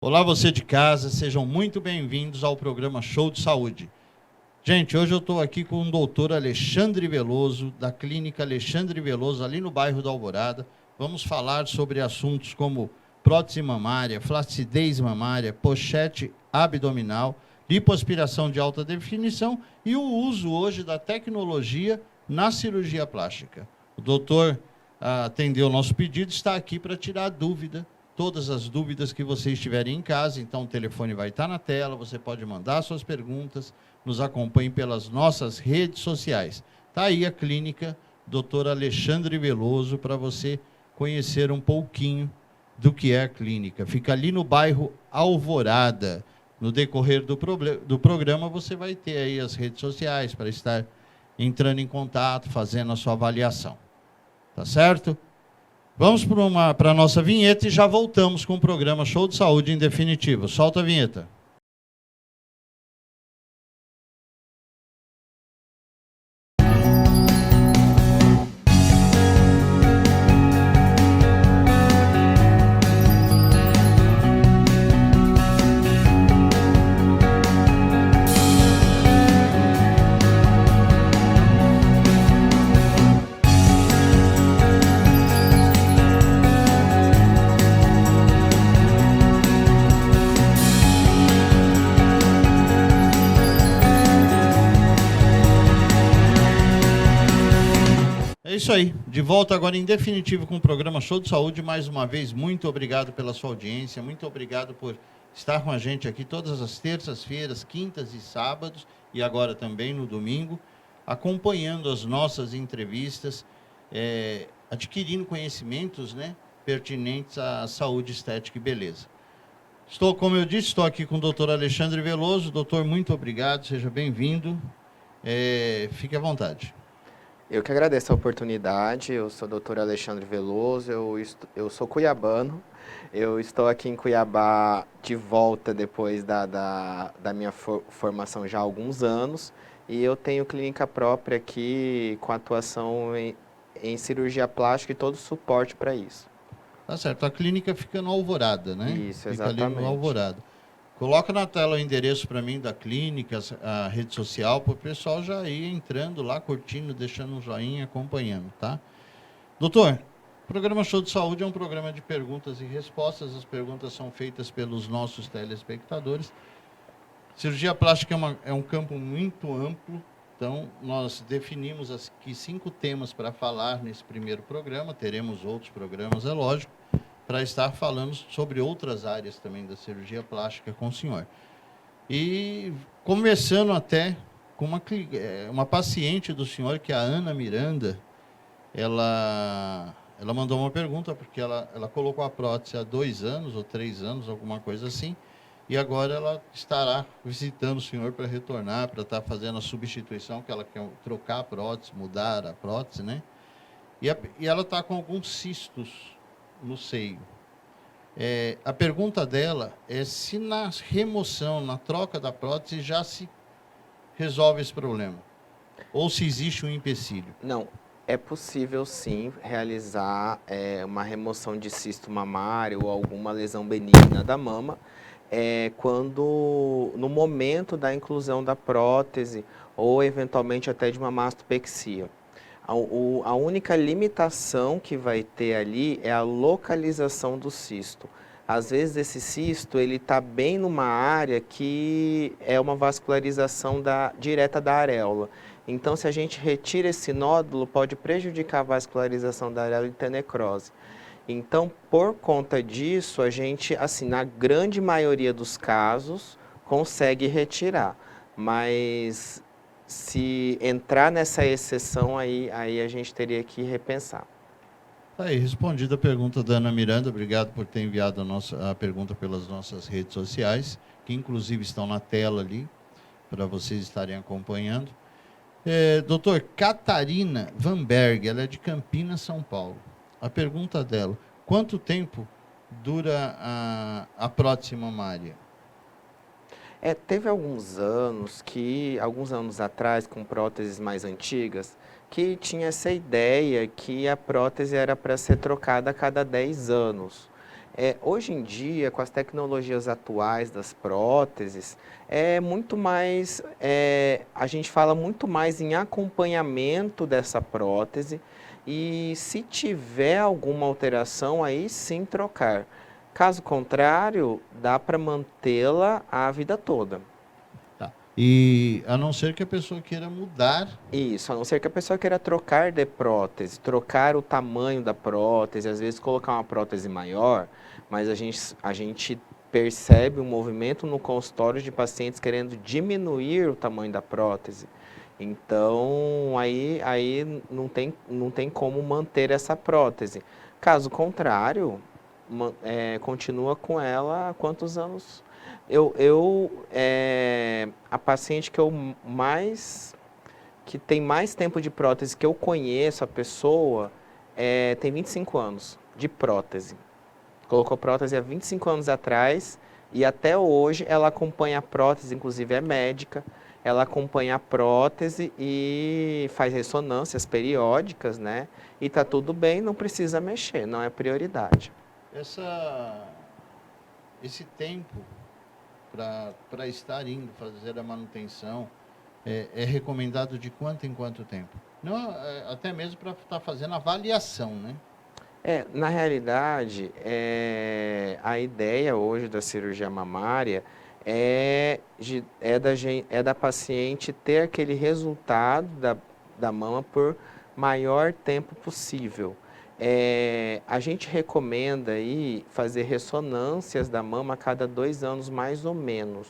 Olá, você de casa, sejam muito bem-vindos ao programa Show de Saúde. Gente, hoje eu estou aqui com o doutor Alexandre Veloso, da Clínica Alexandre Veloso, ali no bairro da Alvorada. Vamos falar sobre assuntos como prótese mamária, flacidez mamária, pochete abdominal, lipoaspiração de alta definição e o uso hoje da tecnologia na cirurgia plástica. O doutor atendeu o nosso pedido, está aqui para tirar dúvida, todas as dúvidas que vocês tiverem em casa. Então o telefone vai estar na tela, você pode mandar suas perguntas, nos acompanhe pelas nossas redes sociais. Está aí a clínica Dr. Alexandre Veloso para você conhecer um pouquinho do que é a clínica. Fica ali no bairro Alvorada. No decorrer do programa você vai ter aí as redes sociais para estar entrando em contato, fazendo a sua avaliação. Tá certo? Vamos para a nossa vinheta e já voltamos com o programa Show de Saúde em Definitivo. Solta a vinheta. É isso aí, de volta agora em definitivo com o programa Show de Saúde. Mais uma vez, muito obrigado pela sua audiência, muito obrigado por estar com a gente aqui todas as terças-feiras, quintas e sábados, e agora também no domingo, acompanhando as nossas entrevistas, adquirindo conhecimentos, né, pertinentes à saúde, estética e beleza. Como eu disse, estou aqui com o doutor Alexandre Veloso. Doutor, muito obrigado, seja bem-vindo. Fique à vontade. Eu que agradeço a oportunidade. Eu sou o Dr. Alexandre Veloso, eu sou cuiabano. Eu estou aqui em Cuiabá de volta depois da minha formação já há alguns anos. E eu tenho clínica própria aqui com atuação em cirurgia plástica e todo o suporte para isso. Tá certo, a clínica fica no Alvorada, né? Isso, fica exatamente. Ali no Alvorada. Coloca na tela o endereço para mim da clínica, a rede social, para o pessoal já ir entrando lá, curtindo, deixando um joinha, acompanhando, tá? Doutor, o programa Show de Saúde é um programa de perguntas e respostas. As perguntas são feitas pelos nossos telespectadores. Cirurgia plástica é um campo muito amplo, então nós definimos aqui 5 temas para falar nesse primeiro programa. Teremos outros programas, é lógico, para estar falando sobre outras áreas também da cirurgia plástica com o senhor. E começando até com uma paciente do senhor, que é a Ana Miranda. Ela mandou uma pergunta, porque ela colocou a prótese há 2 anos ou 3 anos, alguma coisa assim, e agora ela estará visitando o senhor para retornar, para estar fazendo a substituição, que ela quer trocar a prótese, mudar a prótese, né? E ela está com alguns cistos no seio. A pergunta dela é se na remoção, na troca da prótese, já se resolve esse problema, ou se existe um empecilho. Não, é possível sim realizar uma remoção de cisto mamário ou alguma lesão benigna da mama, quando no momento da inclusão da prótese ou eventualmente até de uma mastopexia. A única limitação que vai ter ali é a localização do cisto. Às vezes esse cisto ele está bem numa área que é uma vascularização direta da areola. Então, se a gente retira esse nódulo, pode prejudicar a vascularização da areola e ter necrose. Então, por conta disso, a gente, assim, na grande maioria dos casos, consegue retirar. Mas se entrar nessa exceção, aí a gente teria que repensar. Tá aí, respondida a pergunta da Ana Miranda. Obrigado por ter enviado a pergunta pelas nossas redes sociais, que inclusive estão na tela ali, para vocês estarem acompanhando. Doutor, Catarina Vanberg, ela é de Campinas, São Paulo. A pergunta dela: quanto tempo dura a prótese mamária? Teve alguns anos atrás, com próteses mais antigas, que tinha essa ideia que a prótese era para ser trocada a cada 10 anos. Hoje em dia, com as tecnologias atuais das próteses, é muito mais, a gente fala muito mais em acompanhamento dessa prótese e se tiver alguma alteração, aí sim trocar. Caso contrário, dá para mantê-la a vida toda. Tá. E a não ser que a pessoa queira mudar. Isso, a não ser que a pessoa queira trocar de prótese, trocar o tamanho da prótese, às vezes colocar uma prótese maior, mas a gente percebe um movimento no consultório de pacientes querendo diminuir o tamanho da prótese. Então, aí não tem como manter essa prótese. Caso contrário, continua com ela há quantos anos? A paciente que tem mais tempo de prótese que eu conheço a pessoa, tem 25 anos de prótese. Colocou prótese há 25 anos atrás e até hoje ela acompanha a prótese, inclusive é médica, ela acompanha a prótese e faz ressonâncias periódicas, né? E tá tudo bem, não precisa mexer, não é prioridade. Esse tempo para estar indo fazer a manutenção é recomendado de quanto em quanto tempo? Não, até mesmo para estar fazendo avaliação, né? Na realidade, a ideia hoje da cirurgia mamária é da paciente ter aquele resultado da mama por maior tempo possível. A gente recomenda aí fazer ressonâncias da mama a cada 2 anos mais ou menos,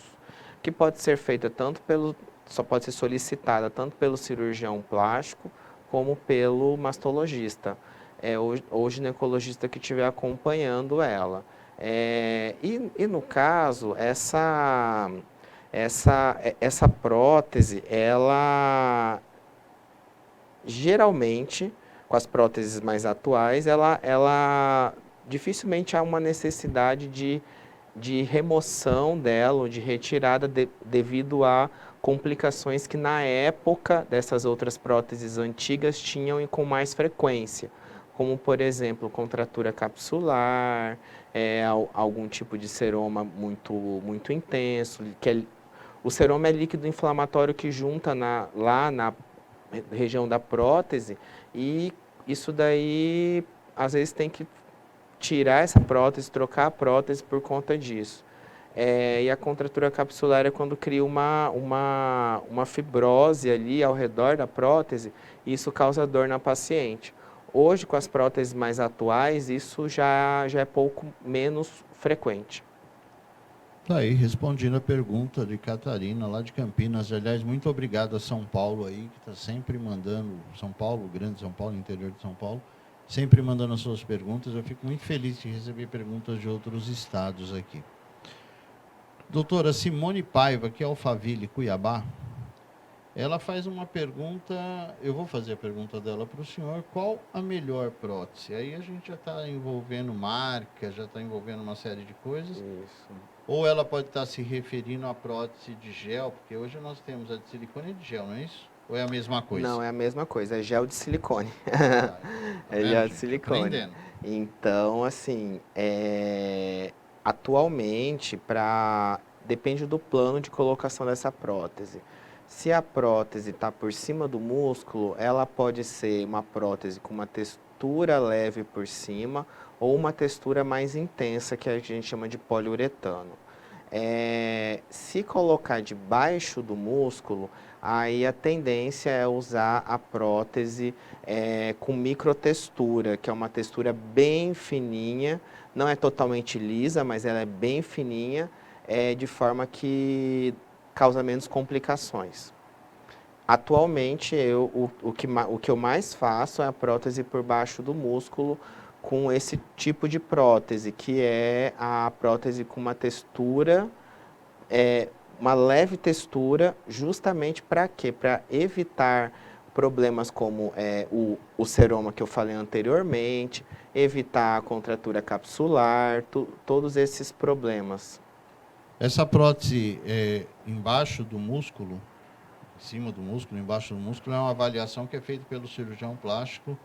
que pode ser feita só pode ser solicitada tanto pelo cirurgião plástico como pelo mastologista ou ginecologista que estiver acompanhando ela. E no caso, essa prótese, ela geralmente, com as próteses mais atuais, ela dificilmente há uma necessidade de remoção dela ou de retirada devido a complicações que na época dessas outras próteses antigas tinham e com mais frequência, como por exemplo contratura capsular, algum tipo de seroma muito intenso, o seroma é líquido inflamatório que junta lá na região da prótese e isso daí às vezes tem que tirar essa prótese, trocar a prótese por conta disso. E a contratura capsular é quando cria uma fibrose ali ao redor da prótese e isso causa dor na paciente. Hoje, com as próteses mais atuais, isso já é pouco menos frequente. Tá aí, respondendo a pergunta de Catarina, lá de Campinas. Aliás, muito obrigado a São Paulo aí, que está sempre mandando, São Paulo, Grande São Paulo, interior de São Paulo, sempre mandando as suas perguntas. Eu fico muito feliz de receber perguntas de outros estados aqui. Doutora Simone Paiva, que é Alphaville, Cuiabá, ela faz uma pergunta, eu vou fazer a pergunta dela para o senhor, qual a melhor prótese? Aí a gente já está envolvendo marca, já está envolvendo uma série de coisas. Isso. Ou ela pode estar se referindo à prótese de gel, porque hoje nós temos a de silicone e de gel, não é isso? Ou é a mesma coisa? Não, é a mesma coisa, é gel de silicone. Tá É gel de silicone. Aprendendo. Então, assim, atualmente, depende do plano de colocação dessa prótese. Se a prótese está por cima do músculo, ela pode ser uma prótese com uma textura leve por cima ou uma textura mais intensa, que a gente chama de poliuretano. Se colocar debaixo do músculo, aí a tendência é usar a prótese com microtextura, que é uma textura bem fininha, não é totalmente lisa, mas ela é bem fininha, de forma que causa menos complicações. Atualmente, o que eu mais faço é a prótese por baixo do músculo, com esse tipo de prótese, que é a prótese com uma textura, uma leve textura, justamente para quê? Para evitar problemas como o seroma que eu falei anteriormente, evitar a contratura capsular, todos esses problemas. Essa prótese embaixo do músculo, em cima do músculo, embaixo do músculo, é uma avaliação que é feita pelo cirurgião plástico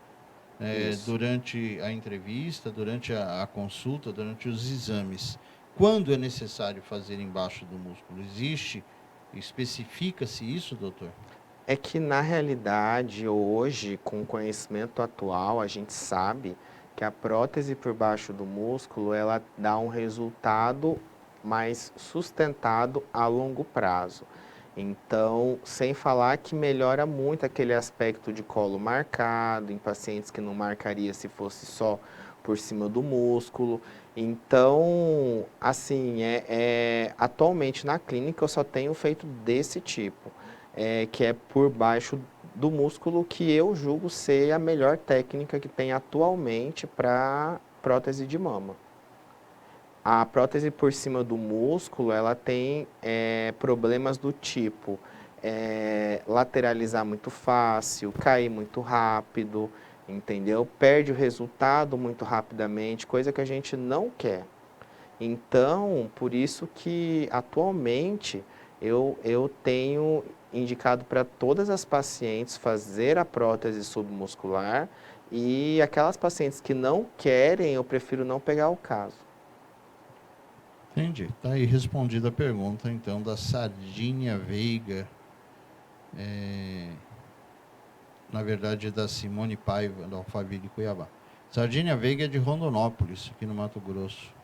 Isso. durante a entrevista, durante a consulta, durante os exames. Quando é necessário fazer embaixo do músculo? Especifica-se isso, doutor? É que na realidade, hoje, com o conhecimento atual, a gente sabe que a prótese por baixo do músculo, ela dá um resultado mais sustentado a longo prazo. Então, sem falar que melhora muito aquele aspecto de colo marcado, em pacientes que não marcaria se fosse só por cima do músculo. Então, assim, atualmente na clínica eu só tenho feito desse tipo, que é por baixo do músculo, que eu julgo ser a melhor técnica que tem atualmente para prótese de mama. A prótese por cima do músculo, ela tem problemas do tipo lateralizar muito fácil, cair muito rápido, entendeu? Perde o resultado muito rapidamente, coisa que a gente não quer. Então, por isso que atualmente eu tenho indicado para todas as pacientes fazer a prótese submuscular, e aquelas pacientes que não querem, eu prefiro não pegar o caso. Entendi. Está aí respondida a pergunta, então, da Sardinha Veiga. Na verdade, da Simone Paiva, da Alphaville Cuiabá. Sardinha Veiga é de Rondonópolis, aqui no Mato Grosso.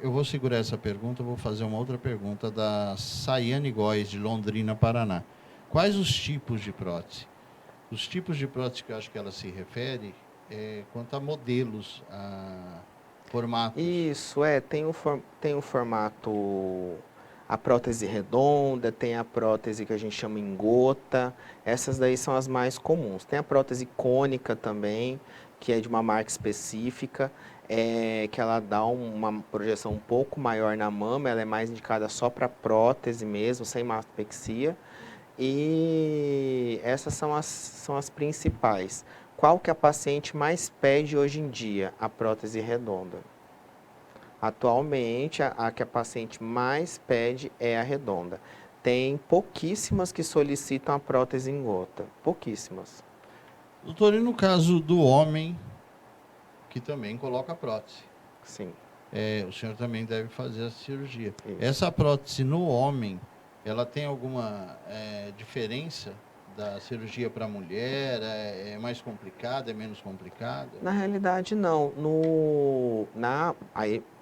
Eu vou segurar essa pergunta, vou fazer uma outra pergunta da Sayane Góes, de Londrina, Paraná. Quais os tipos de prótese? Os tipos de prótese que eu acho que ela se refere quanto a modelos, a formatos. Isso, tem o formato, a prótese redonda, tem a prótese que a gente chama em gota, essas daí são as mais comuns. Tem a prótese cônica também, que é de uma marca específica, que ela dá uma projeção um pouco maior na mama, ela é mais indicada só para prótese mesmo, sem mastopexia. E essas são as principais. Qual que a paciente mais pede hoje em dia? A prótese redonda. Atualmente, a que a paciente mais pede é a redonda. Tem pouquíssimas que solicitam a prótese em gota. Pouquíssimas. Doutor, e no caso do homem, que também coloca prótese? Sim. O senhor também deve fazer a cirurgia. Isso. Essa prótese no homem, ela tem alguma diferença da cirurgia para a mulher? É mais complicada, é menos complicada? Na realidade, não. Na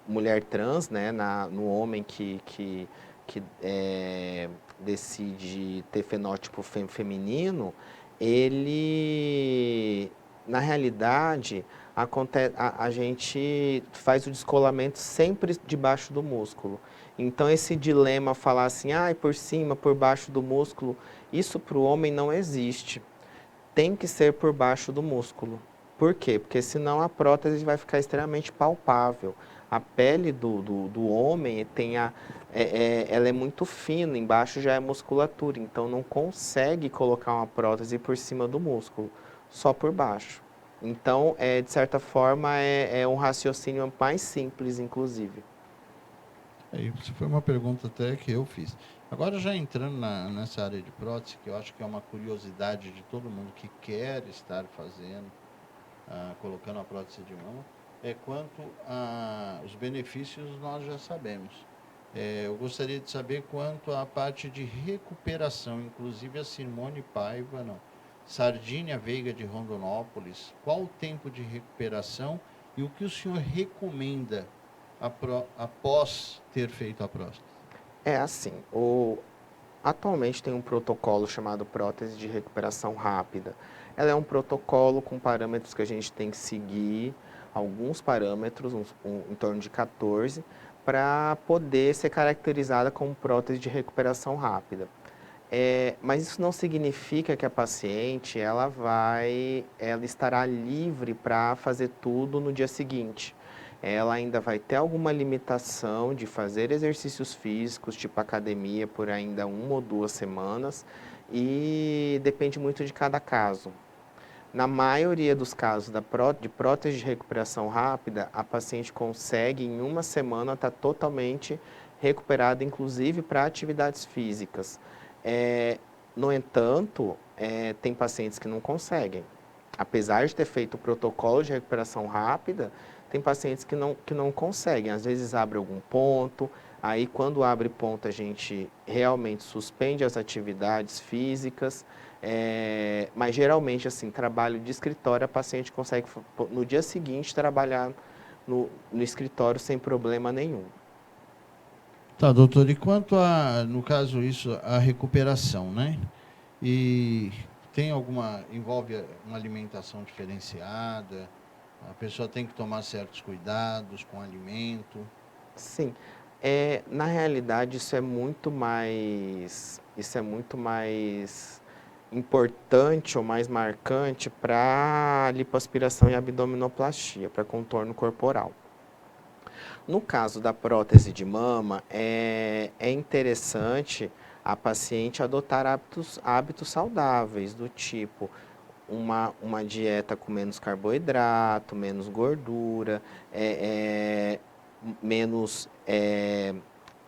mulher trans, né, no homem que decide ter fenótipo feminino, ele, na realidade, a gente faz o descolamento sempre debaixo do músculo. Então, esse dilema falar assim, por cima, por baixo do músculo, isso para o homem não existe. Tem que ser por baixo do músculo. Por quê? Porque senão a prótese vai ficar extremamente palpável. A pele do homem ela é muito fina, embaixo já é musculatura, então não consegue colocar uma prótese por cima do músculo, só por baixo. Então, de certa forma, é um raciocínio mais simples, inclusive. Isso foi uma pergunta até que eu fiz. Agora, já entrando nessa área de prótese, que eu acho que é uma curiosidade de todo mundo que quer estar fazendo, colocando a prótese de mama, quanto aos benefícios nós já sabemos. Eu gostaria de saber quanto à parte de recuperação, inclusive a Simone Paiva, não, Sardinha Veiga de Rondonópolis, qual o tempo de recuperação e o que o senhor recomenda após ter feito a próstata? É assim, atualmente tem um protocolo chamado prótese de recuperação rápida. Ela é um protocolo com parâmetros que a gente tem que seguir, alguns parâmetros, em torno de 14, para poder ser caracterizada como prótese de recuperação rápida. Mas isso não significa que a paciente ela estará livre para fazer tudo no dia seguinte. Ela ainda vai ter alguma limitação de fazer exercícios físicos, tipo academia, por ainda 1 ou 2 semanas, e depende muito de cada caso. Na maioria dos casos de prótese de recuperação rápida, a paciente consegue em 1 semana estar totalmente recuperada, inclusive para atividades físicas. No entanto, tem pacientes que não conseguem. apesar de ter feito o protocolo de recuperação rápida, tem pacientes que não conseguem. Às vezes abre algum ponto, aí quando abre ponto a gente realmente suspende as atividades físicas, mas geralmente assim, trabalho de escritório, a paciente consegue no dia seguinte trabalhar no escritório sem problema nenhum. Tá, doutor, e quanto a, no caso isso, a recuperação, né? E tem envolve uma alimentação diferenciada, a pessoa tem que tomar certos cuidados com o alimento. Sim, na realidade isso é muito mais importante ou mais marcante para lipoaspiração e abdominoplastia, para contorno corporal. No caso da prótese de mama, é interessante a paciente adotar hábitos saudáveis, do tipo uma dieta com menos carboidrato, menos gordura, menos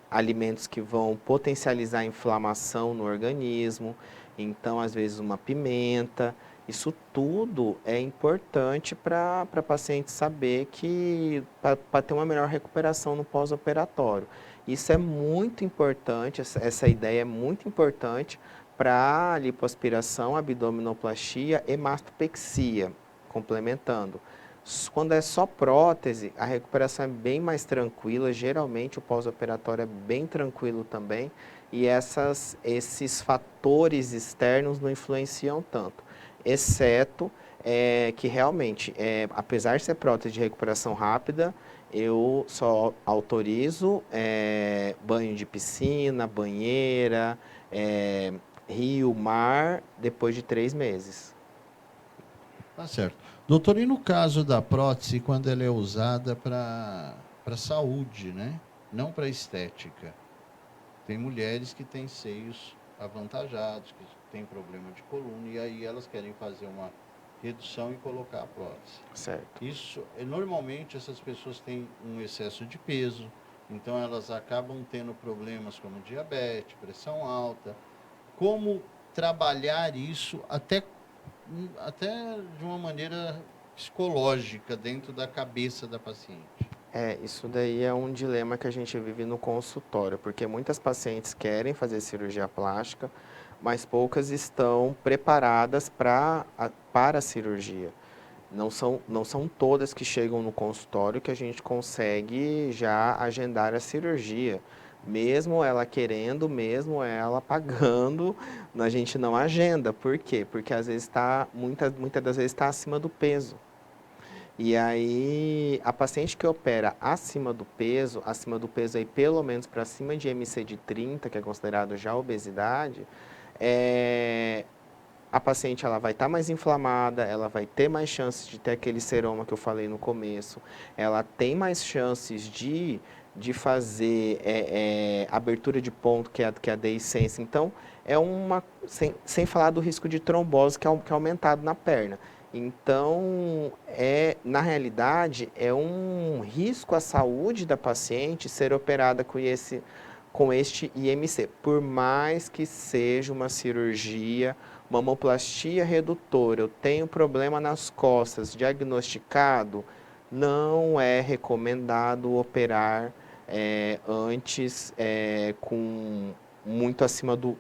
alimentos que vão potencializar a inflamação no organismo. Então, às vezes, uma pimenta. Isso tudo é importante para a paciente saber que para ter uma melhor recuperação no pós-operatório. Isso é muito importante, essa ideia é muito importante para lipoaspiração, abdominoplastia e mastopexia, complementando. Quando é só prótese, a recuperação é bem mais tranquila, geralmente o pós-operatório é bem tranquilo também, e esses fatores externos não influenciam tanto, exceto que realmente, apesar de ser prótese de recuperação rápida, eu só autorizo banho de piscina, banheira, rio, mar, depois de 3 meses. Tá certo. Doutor, e no caso da prótese, quando ela é usada para saúde, né? Não para estética? Tem mulheres que têm seios avantajados, que têm problema de coluna, e aí elas querem fazer uma redução e colocar a prótese. Certo. Isso, normalmente essas pessoas têm um excesso de peso, então elas acabam tendo problemas como diabetes, pressão alta. Como trabalhar isso até de uma maneira psicológica dentro da cabeça da paciente? Isso daí é um dilema que a gente vive no consultório, porque muitas pacientes querem fazer cirurgia plástica, mas poucas estão preparadas para a cirurgia. Não são todas que chegam no consultório que a gente consegue já agendar a cirurgia. Mesmo ela querendo, mesmo ela pagando, a gente não agenda. Por quê? Porque às vezes muitas das vezes está acima do peso. E aí, a paciente que opera acima do peso aí pelo menos para cima de MC de 30, que é considerado já obesidade, a paciente ela vai estar mais inflamada, ela vai ter mais chances de ter aquele seroma que eu falei no começo, ela tem mais chances de fazer abertura de ponto, que é a deiscência. Então, sem falar do risco de trombose que é aumentado na perna. Então, na realidade, é um risco à saúde da paciente ser operada com este IMC, por mais que seja uma cirurgia, mamoplastia redutora, eu tenho problema nas costas, diagnosticado, não é recomendado operar antes com muito acima do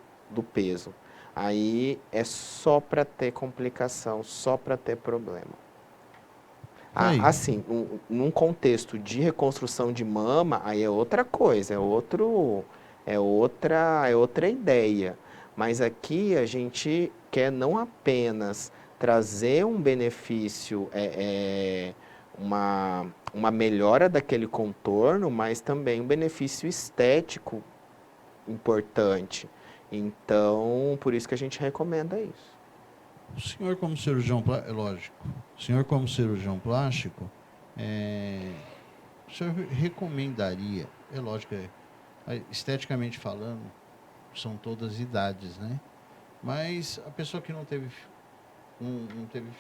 peso. Aí é só para ter complicação, só para ter problema. Aí. Assim, num contexto de reconstrução de mama, aí é outra coisa, é outra ideia. Mas aqui a gente quer não apenas trazer um benefício, uma melhora daquele contorno, mas também um benefício estético importante. Então, por isso que a gente recomenda isso. O senhor como cirurgião plástico, lógico, o senhor como cirurgião plástico, o senhor recomendaria, é lógico, esteticamente falando, são todas idades, né? Mas a pessoa que não teve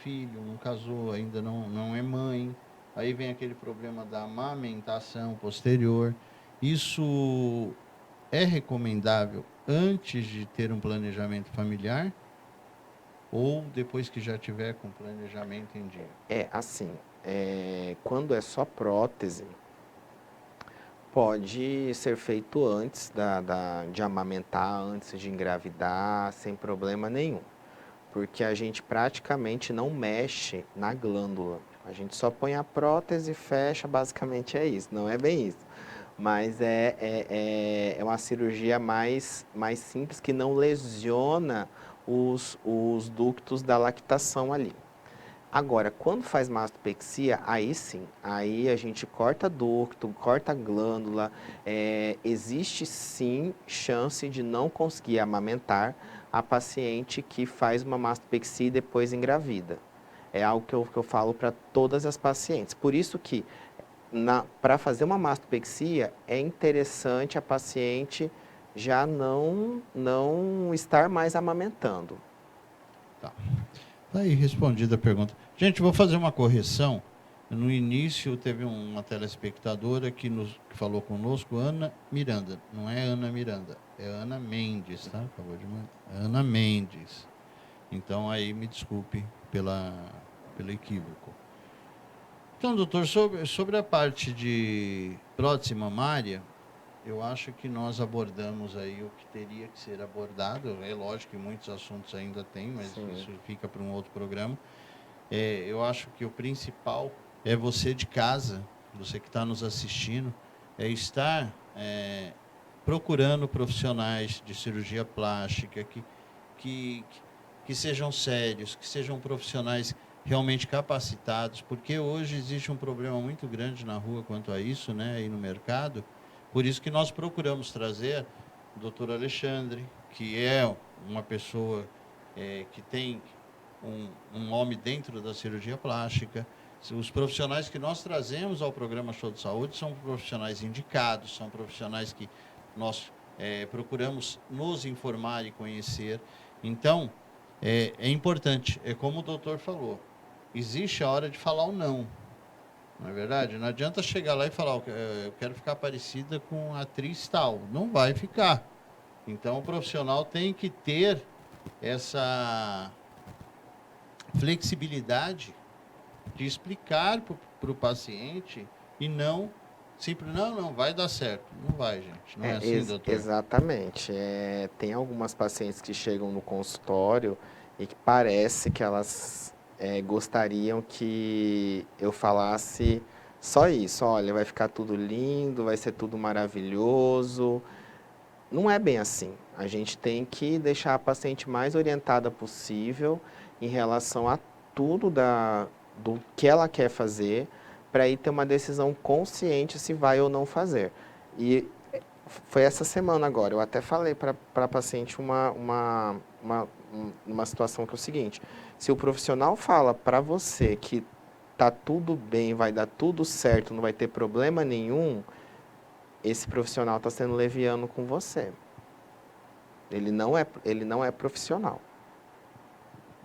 filho, não casou, ainda não é mãe, aí vem aquele problema da amamentação posterior, isso é recomendável antes de ter um planejamento familiar? ou depois que já tiver com planejamento em dia? Assim, quando é só prótese, pode ser feito antes de amamentar, antes de engravidar, sem problema nenhum. Porque a gente praticamente não mexe na glândula. A gente só põe a prótese, fecha, basicamente é isso. Não é bem isso. Mas é uma cirurgia mais simples que não lesiona os ductos da lactação ali. Agora, quando faz mastopexia, aí sim, aí a gente corta ducto, corta glândula, existe sim chance de não conseguir amamentar a paciente que faz uma mastopexia e depois engravida. É algo que eu falo para todas as pacientes. Por isso que, para fazer uma mastopexia, é interessante a paciente já não estar mais amamentando. Tá. Tá aí respondida a pergunta. Gente, vou fazer uma correção. No início teve uma telespectadora que falou conosco, Ana Miranda. Não é Ana Miranda, é Ana Mendes, tá? Acabou de mandar. Ana Mendes. Então aí me desculpe pelo equívoco. Então, doutor, sobre a parte de prótese mamária, eu acho que nós abordamos aí o que teria que ser abordado. É lógico que muitos assuntos ainda tem, mas Sim. isso fica para um outro programa. Eu acho que o principal é você de casa, você que está nos assistindo, estar procurando profissionais de cirurgia plástica que, que sejam sérios, que sejam profissionais realmente capacitados, porque hoje existe um problema muito grande na rua quanto a isso, né, aí no mercado. Por isso que nós procuramos trazer o doutor Alexandre, que é uma pessoa que tem um nome dentro da cirurgia plástica. Os profissionais que nós trazemos ao programa Show de Saúde são profissionais indicados, são profissionais que nós procuramos nos informar e conhecer. Então, é importante, é como o doutor falou, existe a hora de falar o não. Não é verdade? Não adianta chegar lá e falar, eu quero ficar parecida com a atriz tal. Não vai ficar. Então, o profissional tem que ter essa flexibilidade de explicar para o paciente e não não vai dar certo. Não vai, gente. Não é assim, doutor? Exatamente. Tem algumas pacientes que chegam no consultório e que parece que elas gostariam que eu falasse só isso. Olha, vai ficar tudo lindo, vai ser tudo maravilhoso. Não é bem assim. A gente tem que deixar a paciente mais orientada possível em relação a tudo do que ela quer fazer, para aí ter uma decisão consciente se vai ou não fazer. E foi essa semana agora, eu até falei para a paciente uma situação que é o seguinte: se o profissional fala para você que tá tudo bem, vai dar tudo certo, não vai ter problema nenhum, esse profissional está sendo leviano com você. Ele não é profissional.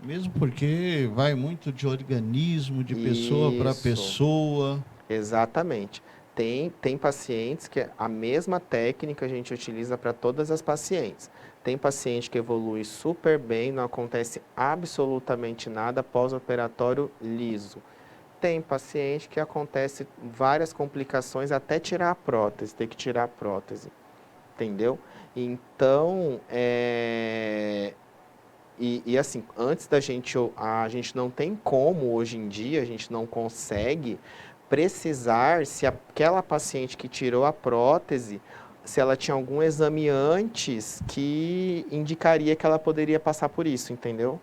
Mesmo porque vai muito de organismo, de pessoa para Isso, pessoa. exatamente. Tem pacientes que a mesma técnica a gente utiliza para todas as pacientes. Tem paciente que evolui super bem, não acontece absolutamente nada pós-operatório liso. Tem paciente que acontece várias complicações até tirar a prótese, ter que tirar a prótese. Entendeu? Então, e assim, antes a gente não tem como, hoje em dia, a gente não consegue precisar se aquela paciente que tirou a prótese, se ela tinha algum exame antes que indicaria que ela poderia passar por isso, entendeu?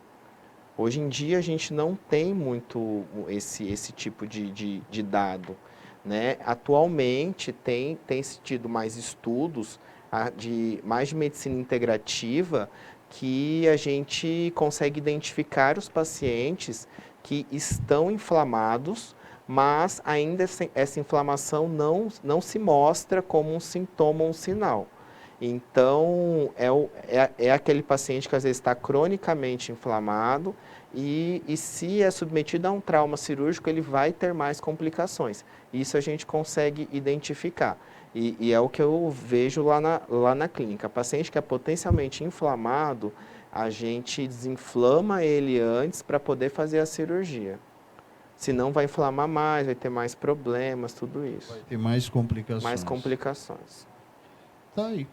Hoje em dia a gente não tem muito esse tipo de dado, né? Atualmente tem se tido mais estudos mais de medicina integrativa, que a gente consegue identificar os pacientes que estão inflamados, mas ainda essa inflamação não se mostra como um sintoma ou um sinal. Então, é aquele paciente que às vezes está cronicamente inflamado e se é submetido a um trauma cirúrgico, ele vai ter mais complicações. Isso a gente consegue identificar. E é o que eu vejo lá na clínica. Paciente que é potencialmente inflamado, a gente desinflama ele antes para poder fazer a cirurgia. Senão vai inflamar mais, vai ter mais problemas, tudo isso. Vai ter mais complicações. Mais complicações. Tá aí.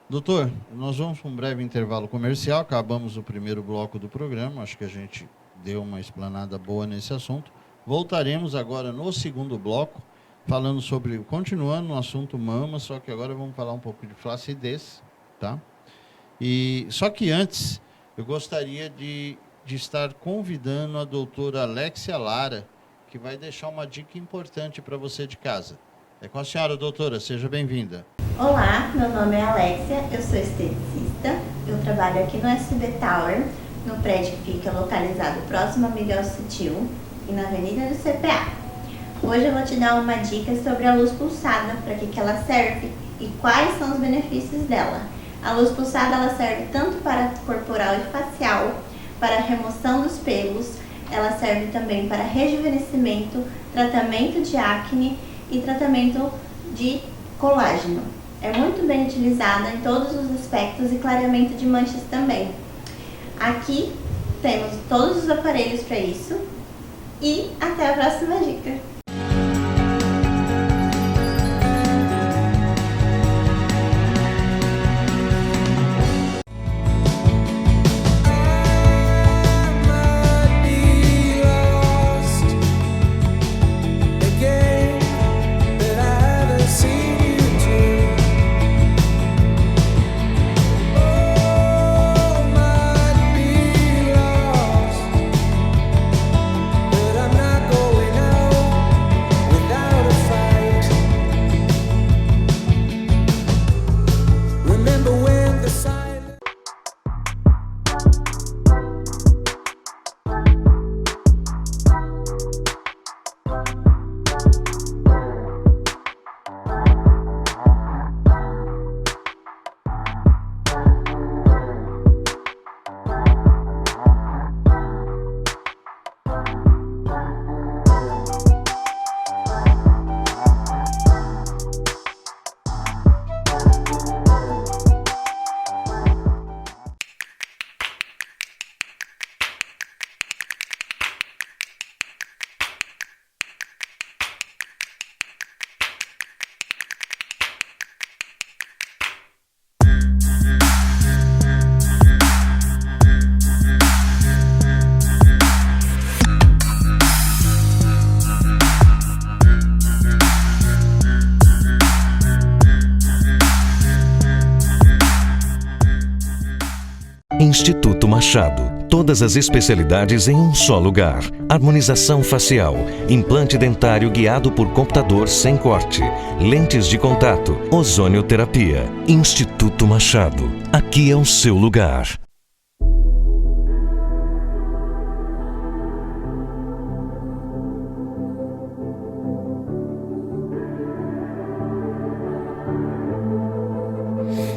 Doutor, nós vamos para um breve intervalo comercial, acabamos o primeiro bloco do programa, acho que a gente deu uma explanada boa nesse assunto. Voltaremos agora no segundo bloco, falando sobre, continuando no assunto mama, só que agora vamos falar um pouco de flacidez, tá? E, só que antes, eu gostaria de estar convidando a doutora Alexia Lara, que vai deixar uma dica importante para você de casa. É com a senhora, doutora, seja bem-vinda. Olá, meu nome é Alexia, eu sou esteticista, eu trabalho aqui no SB Tower, no prédio que fica localizado próximo a Miguel Sutil e na Avenida do CPA. Hoje eu vou te dar uma dica sobre a luz pulsada, para que ela serve e quais são os benefícios dela. A luz pulsada ela serve tanto para corporal e facial, para remoção dos pelos, ela serve também para rejuvenescimento, tratamento de acne e tratamento de colágeno. É muito bem utilizada em todos os aspectos e clareamento de manchas também. Aqui temos todos os aparelhos para isso e até a próxima dica. Instituto Machado. Todas as especialidades em um só lugar. Harmonização facial, implante dentário guiado por computador sem corte, lentes de contato, ozonioterapia. Instituto Machado. Aqui é o seu lugar.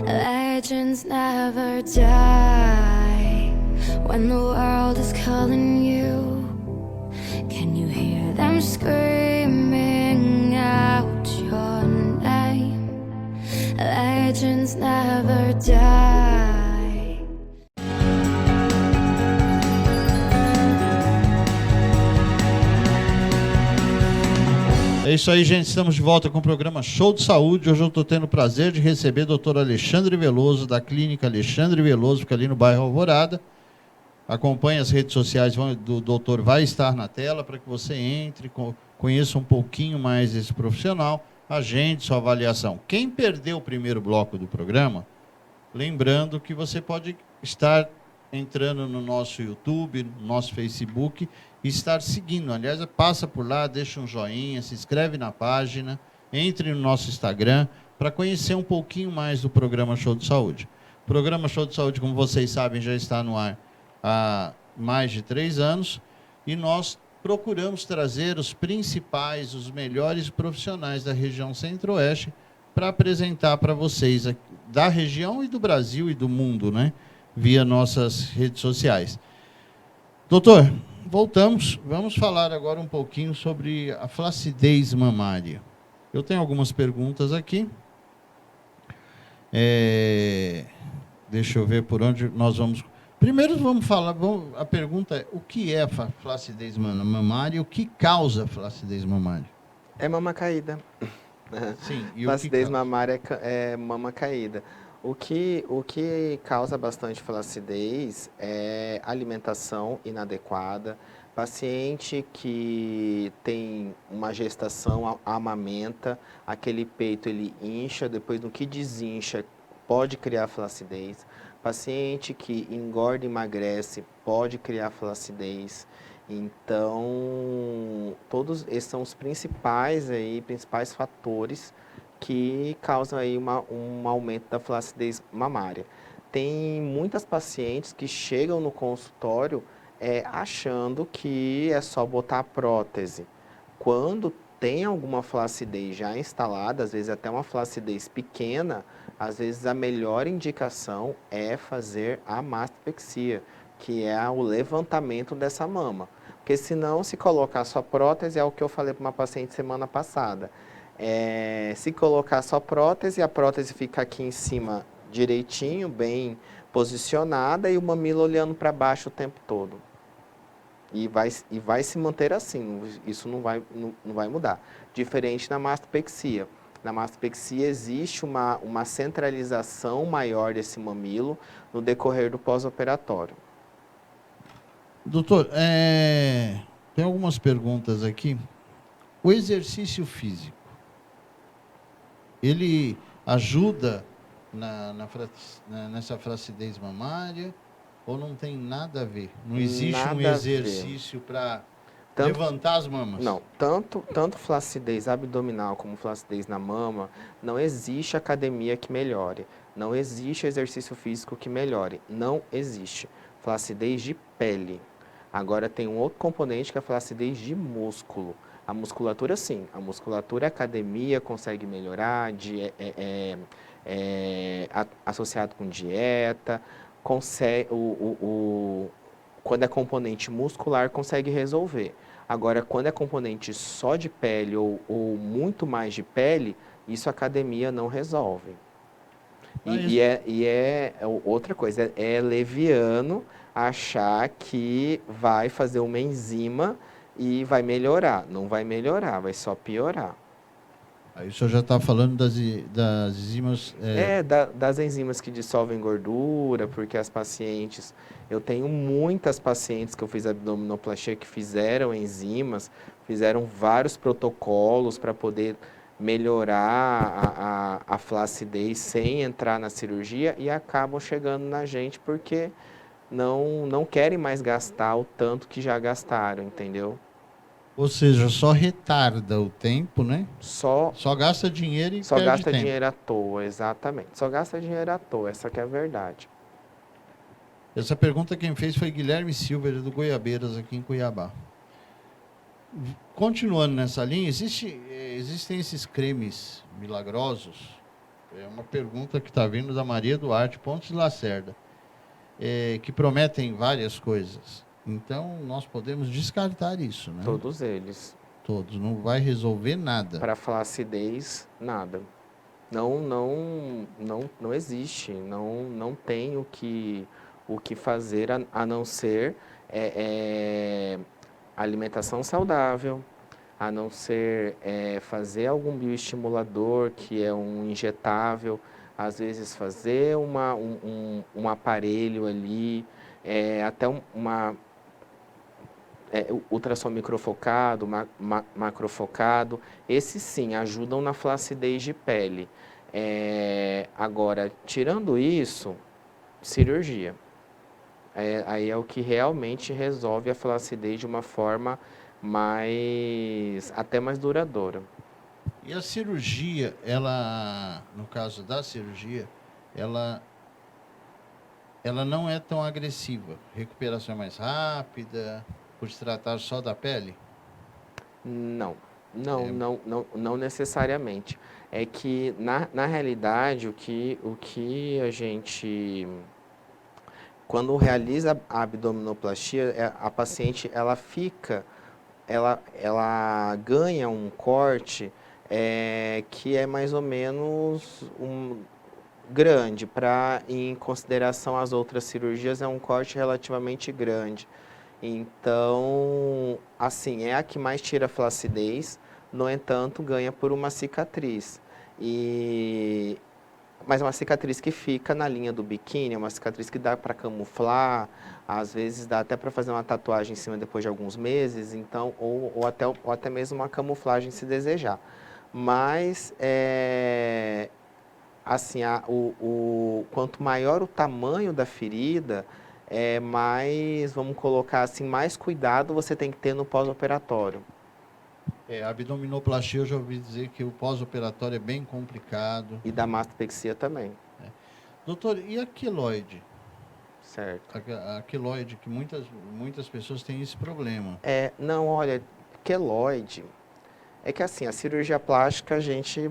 Legends never die when the world is calling you. Can you hear them screaming out your name? Legends never die. É isso aí, gente. Estamos de volta com o programa Show de Saúde. Hoje eu estou tendo o prazer de receber o Dr. Alexandre Veloso, da Clínica Alexandre Veloso, fica ali no bairro Alvorada. Acompanhe as redes sociais do doutor, vai estar na tela para que você entre, conheça um pouquinho mais esse profissional, agende sua avaliação. Quem perdeu o primeiro bloco do programa, lembrando que você pode estar entrando no nosso YouTube, no nosso Facebook e estar seguindo. Aliás, passa por lá, deixa um joinha, se inscreve na página, entre no nosso Instagram para conhecer um pouquinho mais do programa Show de Saúde. O programa Show de Saúde, como vocês sabem, já está no ar há mais de 3 anos e nós procuramos trazer os principais, os melhores profissionais da região Centro-Oeste para apresentar para vocês da região e do Brasil e do mundo, né? Via nossas redes sociais. Doutor, voltamos. Vamos falar agora um pouquinho sobre a flacidez mamária. Eu tenho algumas perguntas aqui. Deixa eu ver por onde nós vamos. Primeiro a pergunta é, o que é flacidez mamária e o que causa flacidez mamária? É mama caída. Sim, e Flacidez o que causa? mamária é mama caída. O que causa bastante flacidez é alimentação inadequada, paciente que tem uma gestação, amamenta, aquele peito ele incha, depois no que desincha pode criar flacidez. Paciente que engorda e emagrece pode criar flacidez. Então, todos esses são os principais fatores que causam aí um aumento da flacidez mamária. Tem muitas pacientes que chegam no consultório achando que é só botar a prótese. Quando tem alguma flacidez já instalada, às vezes até uma flacidez pequena, às vezes a melhor indicação é fazer a mastopexia, que é o levantamento dessa mama. Porque senão, se colocar só prótese, é o que eu falei para uma paciente semana passada. Se colocar só prótese, a prótese fica aqui em cima direitinho, bem posicionada, e o mamilo olhando para baixo o tempo todo. E vai se manter assim, isso não vai mudar. Diferente na mastopexia. Na mastopexia existe uma centralização maior desse mamilo no decorrer do pós-operatório. Doutor, tem algumas perguntas aqui. O exercício físico, ele ajuda nessa flacidez mamária ou não tem nada a ver? Não existe um exercício para levantar as mamas? Não, tanto flacidez abdominal como flacidez na mama, não existe academia que melhore. Não existe exercício físico que melhore. Não existe. Flacidez de pele. Agora tem um outro componente que é a flacidez de músculo. A musculatura, sim. A musculatura, a academia consegue melhorar, associado com dieta, quando é componente muscular, consegue resolver. Agora, quando é componente só de pele ou muito mais de pele, isso a academia não resolve. Outra coisa, é leviano achar que vai fazer uma enzima e vai melhorar. Não vai melhorar, vai só piorar. Aí o senhor já está falando das enzimas... Das enzimas que dissolvem gordura, porque as pacientes... Eu tenho muitas pacientes que eu fiz abdominoplastia que fizeram enzimas, fizeram vários protocolos para poder melhorar a flacidez sem entrar na cirurgia e acabam chegando na gente porque não querem mais gastar o tanto que já gastaram, entendeu? Ou seja, só retarda o tempo, né? Só gasta dinheiro e só perde gasta tempo. dinheiro à toa, exatamente. Só gasta dinheiro à toa, essa que é a verdade. Essa pergunta quem fez foi Guilherme Silva, do Goiabeiras, aqui em Cuiabá. Continuando nessa linha, existem esses cremes milagrosos? É uma pergunta que está vindo da Maria Duarte Pontes Lacerda, que prometem várias coisas. Então, nós podemos descartar isso, né? Todos eles. Todos. Não vai resolver nada. Para flacidez, nada. Não existe. Não tem o que fazer a não ser alimentação saudável, a não ser fazer algum bioestimulador, que é um injetável, às vezes fazer um aparelho ali, até ultrassom microfocado, macrofocado, esses sim ajudam na flacidez de pele. Agora, tirando isso, cirurgia. Aí é o que realmente resolve a flacidez de uma forma até mais duradoura. E a cirurgia, no caso da cirurgia, ela não é tão agressiva? Recuperação é mais rápida, por se tratar só da pele? Não necessariamente. É que, na realidade, o que a gente... Quando realiza a abdominoplastia, a paciente ela ganha um corte que é mais ou menos grande, em consideração às outras cirurgias, é um corte relativamente grande. Então, assim, é a que mais tira flacidez, no entanto, ganha por uma cicatriz. Mas é uma cicatriz que fica na linha do biquíni, é uma cicatriz que dá para camuflar, às vezes dá até para fazer uma tatuagem em cima depois de alguns meses, então, ou até mesmo uma camuflagem se desejar. Mas, assim, quanto maior o tamanho da ferida, mais, vamos colocar assim, mais cuidado você tem que ter no pós-operatório. Abdominoplastia, eu já ouvi dizer que o pós-operatório é bem complicado. E da mastopexia também. Doutor, e a queloide? Certo. A queloide, que muitas pessoas têm esse problema. Não, olha, queloide, é que assim, a cirurgia plástica, a gente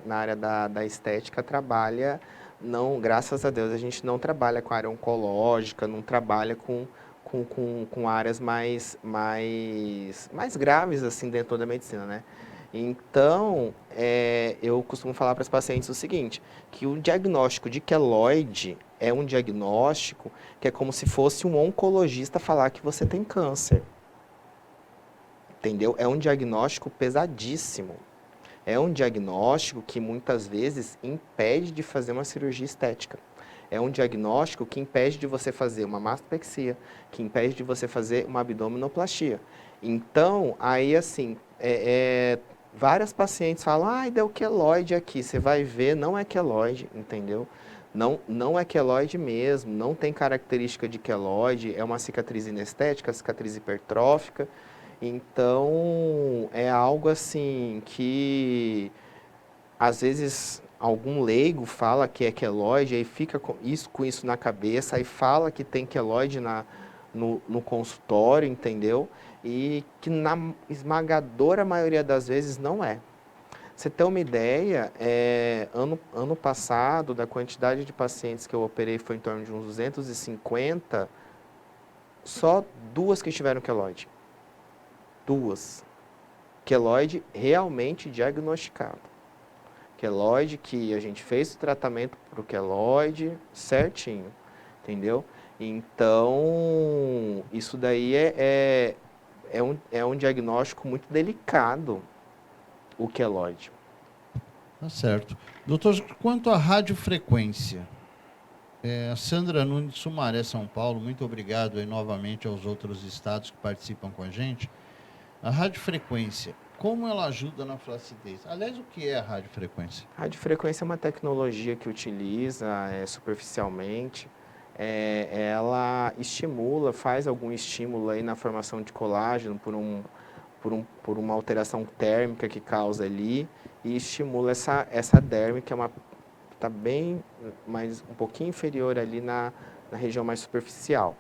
na área da estética trabalha, não, graças a Deus, a gente não trabalha com área oncológica, não trabalha com áreas mais graves, assim, dentro da medicina, né? Então, eu costumo falar para os pacientes o seguinte, que o diagnóstico de queloide é um diagnóstico que é como se fosse um oncologista falar que você tem câncer. Entendeu? É um diagnóstico pesadíssimo. É um diagnóstico que muitas vezes impede de fazer uma cirurgia estética. É um diagnóstico que impede de você fazer uma mastopexia, que impede de você fazer uma abdominoplastia. Então, aí assim, várias pacientes falam, deu queloide aqui, você vai ver, não é queloide, entendeu? Não é queloide mesmo, não tem característica de queloide, é uma cicatriz inestética, cicatriz hipertrófica. Então, é algo assim que, às vezes, algum leigo fala que é queloide, aí fica com isso na cabeça, aí fala que tem queloide no consultório, entendeu? E que na esmagadora maioria das vezes não é. Você ter uma ideia, ano passado, da quantidade de pacientes que eu operei foi em torno de uns 250, só 2 que tiveram queloide. 2. Queloide realmente diagnosticado. Queloide que a gente fez o tratamento para o queloide certinho, entendeu? Então, isso daí é um diagnóstico muito delicado, o queloide. Tá certo. Doutor, quanto à radiofrequência, Sandra Nunes, Sumaré, São Paulo, muito obrigado aí novamente aos outros estados que participam com a gente. A radiofrequência, como ela ajuda na flacidez? Aliás, o que é a radiofrequência? A radiofrequência é uma tecnologia que utiliza superficialmente, ela estimula, faz algum estímulo aí na formação de colágeno por uma alteração térmica que causa ali e estimula essa derme, que está bem, mas um pouquinho inferior ali na região mais superficial.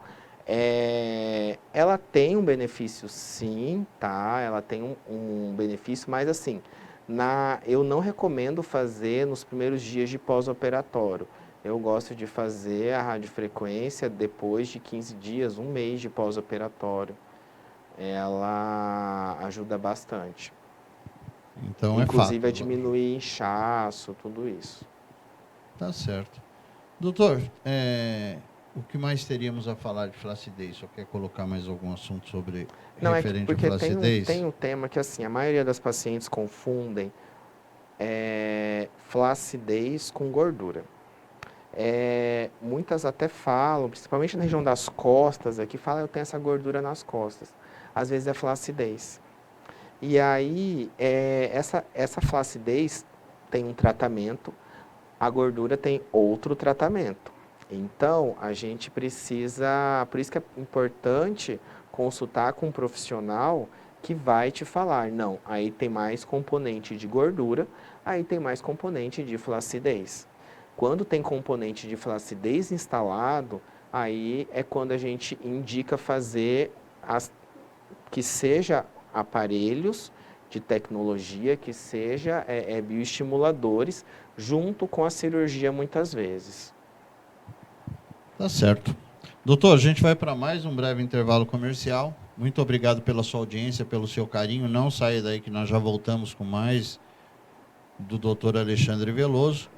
Ela tem um benefício, sim, tá? Ela tem um benefício, mas assim, eu não recomendo fazer nos primeiros dias de pós-operatório. Eu gosto de fazer a radiofrequência depois de 15 dias, 1 mês de pós-operatório. Ela ajuda bastante. Então inclusive é a diminuir inchaço, tudo isso. Tá certo. Doutor, o que mais teríamos a falar de flacidez? Só quer colocar mais algum assunto sobre referente à flacidez? Tem um tema que assim, a maioria das pacientes confundem flacidez com gordura. Muitas até falam, principalmente na região das costas, aqui fala eu tenho essa gordura nas costas. Às vezes é flacidez. E aí, essa flacidez tem um tratamento, a gordura tem outro tratamento. Então, a gente precisa, por isso que é importante consultar com um profissional que vai te falar, não, aí tem mais componente de gordura, aí tem mais componente de flacidez. Quando tem componente de flacidez instalado, aí é quando a gente indica fazer que seja aparelhos de tecnologia, que seja bioestimuladores, junto com a cirurgia muitas vezes. Tá certo. Doutor, a gente vai para mais um breve intervalo comercial. Muito obrigado pela sua audiência, pelo seu carinho. Não saia daí que nós já voltamos com mais do doutor Alexandre Veloso.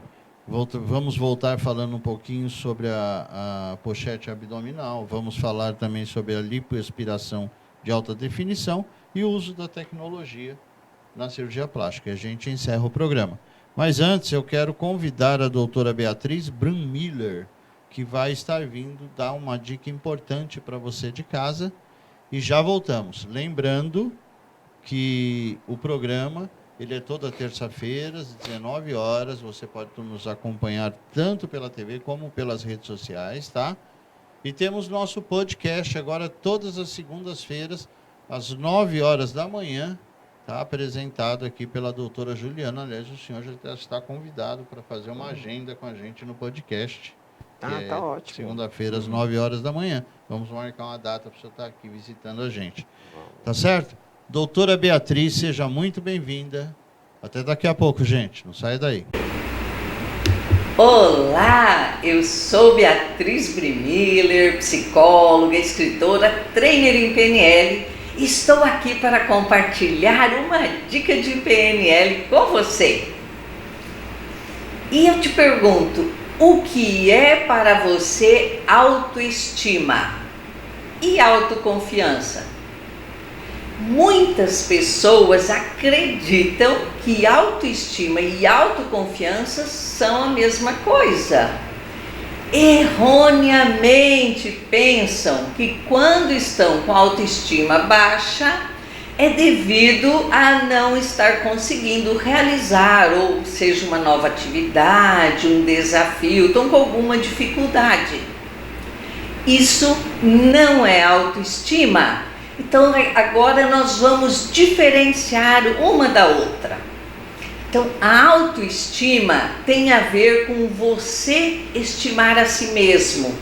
Vamos voltar falando um pouquinho sobre a pochete abdominal. Vamos falar também sobre a lipoaspiração de alta definição e o uso da tecnologia na cirurgia plástica. A gente encerra o programa. Mas antes, eu quero convidar a doutora Beatriz Brunmiller, que vai estar vindo dar uma dica importante para você de casa. E já voltamos. Lembrando que o programa ele é toda terça-feira, às 19 horas. Você pode nos acompanhar tanto pela TV como pelas redes sociais, tá? E temos nosso podcast agora todas as segundas-feiras, às 9 horas da manhã. Está apresentado aqui pela doutora Juliana. Aliás, o senhor já está convidado para fazer uma agenda com a gente no podcast. Tá ótimo. Segunda-feira, às 9 horas da manhã. Vamos marcar uma data para o senhor estar aqui visitando a gente. Tá certo? Doutora Beatriz, seja muito bem-vinda. Até daqui a pouco, gente. Não saia daí. Olá, eu sou Beatriz Brunmiller, psicóloga, escritora, trainer em PNL. Estou aqui para compartilhar uma dica de PNL com você. E eu te pergunto, o que é para você autoestima e autoconfiança? Muitas pessoas acreditam que autoestima e autoconfiança são a mesma coisa. Erroneamente pensam que quando estão com autoestima baixa é devido a não estar conseguindo realizar, ou seja, uma nova atividade, um desafio, estão com alguma dificuldade. Isso não é autoestima. Então agora nós vamos diferenciar uma da outra. Então, a autoestima tem a ver com você estimar a si mesmo,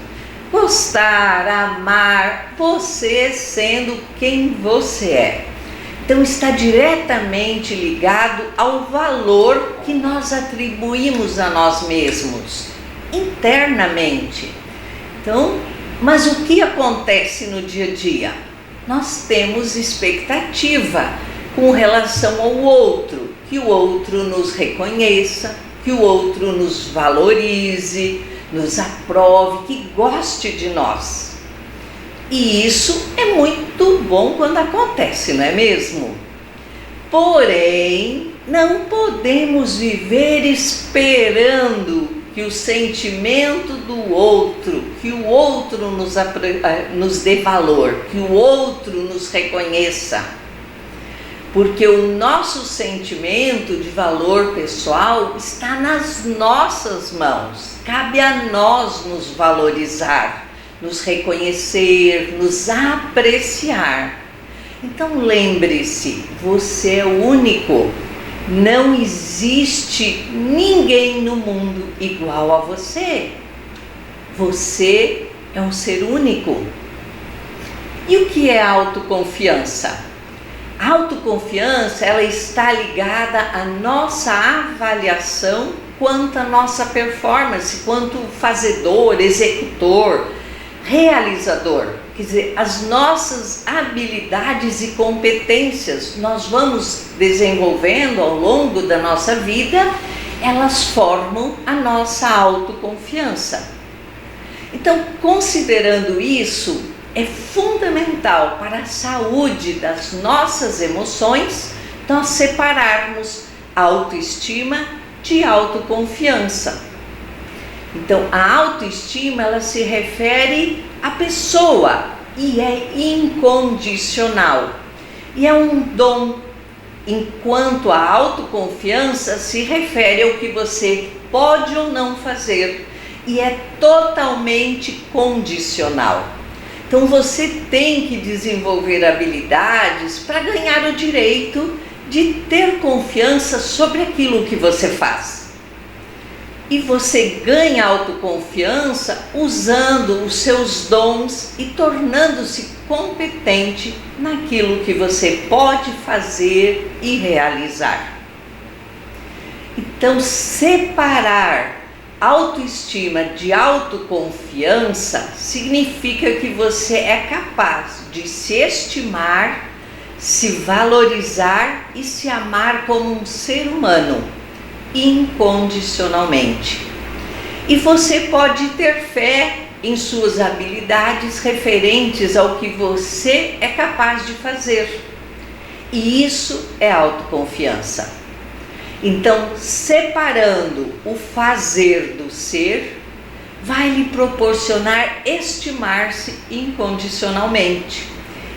gostar, amar, você sendo quem você é. Então, está diretamente ligado ao valor que nós atribuímos a nós mesmos, internamente. Então, mas o que acontece no dia a dia? Nós temos expectativa com relação ao outro, que o outro nos reconheça, que o outro nos valorize, nos aprove, que goste de nós. E isso é muito bom quando acontece, não é mesmo? Porém, não podemos viver esperando que o sentimento do outro, que o outro nos dê valor, que o outro nos reconheça. Porque o nosso sentimento de valor pessoal está nas nossas mãos. Cabe a nós nos valorizar, nos reconhecer, nos apreciar. Então lembre-se, você é único. Não existe ninguém no mundo igual a você. Você é um ser único. E o que é autoconfiança? A autoconfiança, ela está ligada à nossa avaliação quanto à nossa performance, quanto fazedor, executor, realizador. Quer dizer, as nossas habilidades e competências nós vamos desenvolvendo ao longo da nossa vida, elas formam a nossa autoconfiança. Então, considerando isso, é fundamental para a saúde das nossas emoções nós separarmos autoestima de autoconfiança. Então, a autoestima, ela se refere à pessoa e é incondicional. E é um dom, enquanto a autoconfiança se refere ao que você pode ou não fazer e é totalmente condicional. Então você tem que desenvolver habilidades para ganhar o direito de ter confiança sobre aquilo que você faz. E você ganha autoconfiança usando os seus dons e tornando-se competente naquilo que você pode fazer e realizar. Então, separar autoestima de autoconfiança significa que você é capaz de se estimar, se valorizar e se amar como um ser humano, incondicionalmente. E você pode ter fé em suas habilidades referentes ao que você é capaz de fazer. E isso é autoconfiança. Então, separando o fazer do ser, vai lhe proporcionar estimar-se incondicionalmente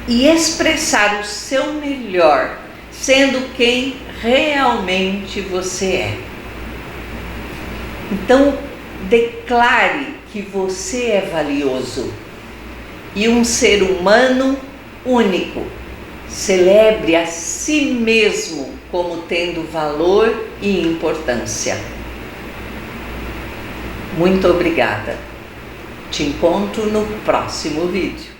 e expressar o seu melhor, sendo quem realmente você é. Então, declare que você é valioso e um ser humano único. Celebre a si mesmo como tendo valor e importância. Muito obrigada. Te encontro no próximo vídeo.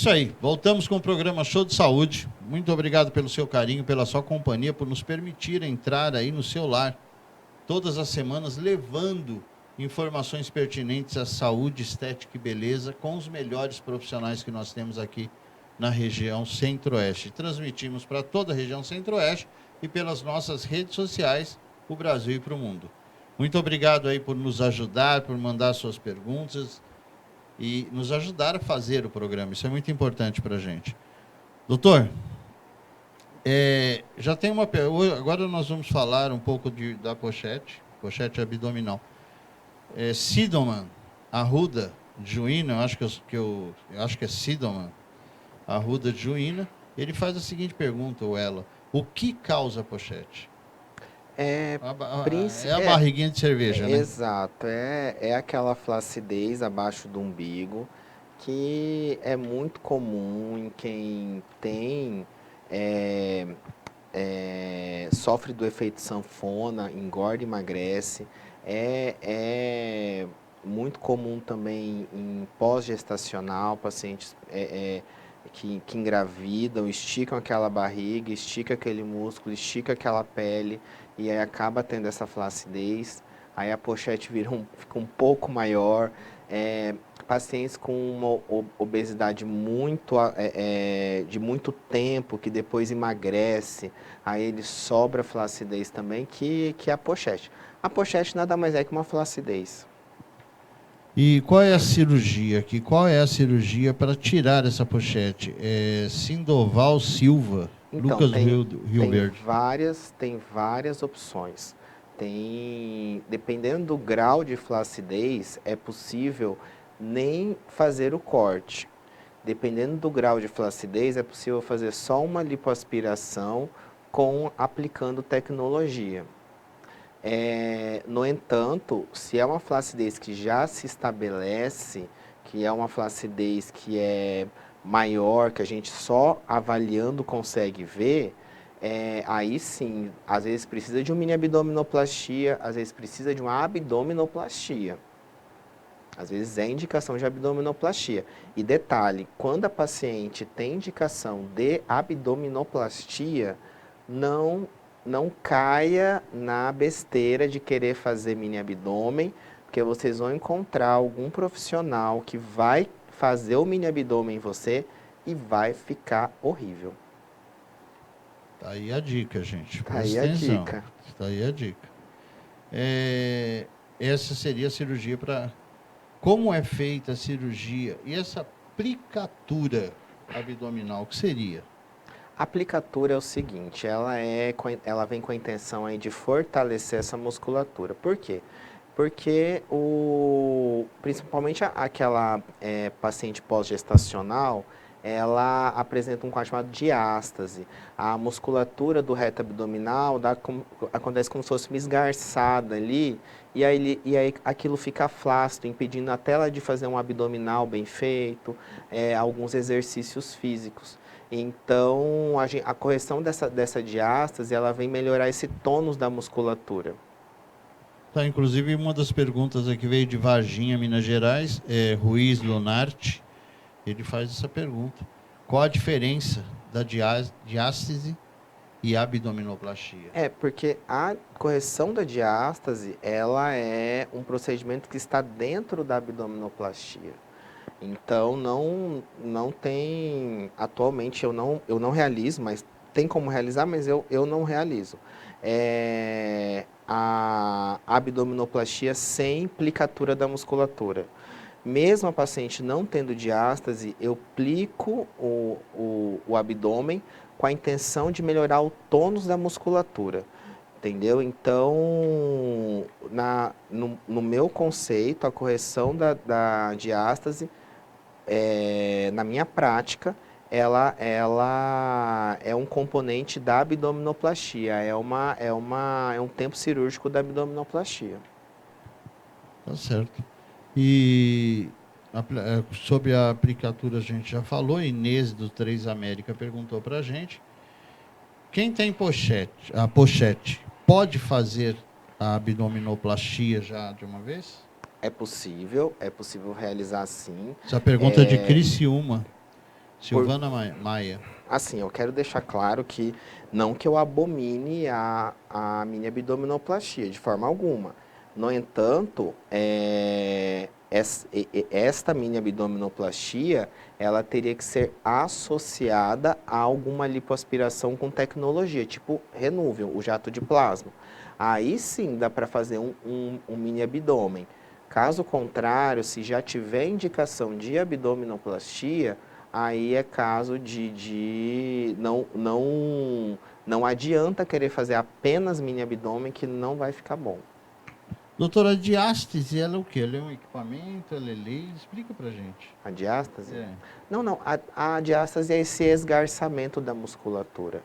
Isso aí, voltamos com o programa Show de Saúde. Muito obrigado pelo seu carinho, pela sua companhia, por nos permitir entrar aí no seu lar todas as semanas, levando informações pertinentes à saúde, estética e beleza com os melhores profissionais que nós temos aqui na região Centro-Oeste. Transmitimos para toda a região Centro-Oeste e pelas nossas redes sociais, o Brasil e para o mundo. Muito obrigado aí por nos ajudar, por mandar suas perguntas e nos ajudar a fazer o programa. Isso é muito importante para a gente. Doutor, já tem uma pergunta. Agora nós vamos falar um pouco da pochete abdominal. Sidoman Arruda Juína, eu acho que é Sidoman Arruda Juína, ele faz a seguinte pergunta, ou ela: o que causa a pochete? É a barriguinha de cerveja, né? Exato, é aquela flacidez abaixo do umbigo que é muito comum em quem tem, sofre do efeito sanfona, engorda e emagrece. É muito comum também em pós-gestacional, pacientes que engravidam, esticam aquela barriga, estica aquele músculo, estica aquela pele e aí acaba tendo essa flacidez. Aí a pochete fica um pouco maior. Pacientes com uma obesidade de muito tempo, que depois emagrece, aí ele sobra flacidez também, que é a pochete. A pochete nada mais é que uma flacidez. E qual é a cirurgia aqui? Qual é a cirurgia para tirar essa pochete? Sindoval Silva, Então, Lucas Rio Verde. Tem várias opções. Dependendo do grau de flacidez, é possível nem fazer o corte. Dependendo do grau de flacidez, é possível fazer só uma lipoaspiração aplicando tecnologia. No entanto, se é uma flacidez que já se estabelece, que é uma flacidez que é maior, que a gente só avaliando consegue ver, aí sim, às vezes precisa de uma mini abdominoplastia, às vezes precisa de uma abdominoplastia. Às vezes é indicação de abdominoplastia. E detalhe, quando a paciente tem indicação de abdominoplastia, não caia na besteira de querer fazer mini abdômen, porque vocês vão encontrar algum profissional que vai fazer o mini abdômen em você e vai ficar horrível. Tá aí a dica, gente. Tá aí a dica. Tá aí a dica. Essa seria a cirurgia para... Como é feita a cirurgia? E essa aplicatura abdominal, o que seria? A aplicatura é o seguinte, ela vem com a intenção aí de fortalecer essa musculatura. Por quê? Porque principalmente aquela paciente pós-gestacional, ela apresenta um quadro chamado diástase. A musculatura do reto abdominal acontece como se fosse uma esgarçada ali, e aí aquilo fica flácido, impedindo até ela de fazer um abdominal bem feito, alguns exercícios físicos. Então, a correção dessa diástase, ela vem melhorar esse tônus da musculatura. Tá, inclusive, uma das perguntas aqui veio de Varginha, Minas Gerais, Ruiz Lonarte. Ele faz essa pergunta. Qual a diferença da diástase e abdominoplastia? Porque a correção da diástase, ela é um procedimento que está dentro da abdominoplastia. Então, não tem... Atualmente, eu não realizo, mas tem como realizar, mas eu não realizo. A abdominoplastia sem plicatura da musculatura. Mesmo a paciente não tendo diástase, eu plico o abdômen com a intenção de melhorar o tônus da musculatura. Entendeu? Então, no meu conceito, a correção da diástase, na minha prática, ela é um componente da abdominoplastia, é um tempo cirúrgico da abdominoplastia. Tá certo. E sobre a aplicatura a gente já falou, Inês do 3 América perguntou para a gente. Quem tem a pochete, pode fazer a abdominoplastia já de uma vez? É possível realizar sim. Essa pergunta é de Criciúma, Silvana Maia. Assim, eu quero deixar claro que não que eu abomine a mini abdominoplastia, de forma alguma. No entanto, esta mini abdominoplastia, ela teria que ser associada a alguma lipoaspiração com tecnologia, tipo Renúvel, o jato de plasma. Aí sim dá para fazer um mini abdômen. Caso contrário, se já tiver indicação de abdominoplastia, aí é caso não adianta querer fazer apenas mini abdômen, que não vai ficar bom. Doutora, a diástase, ela é o quê? Ela é um equipamento, ela é lei? Explica pra gente. A diástase? Não. A diástase é esse esgarçamento da musculatura.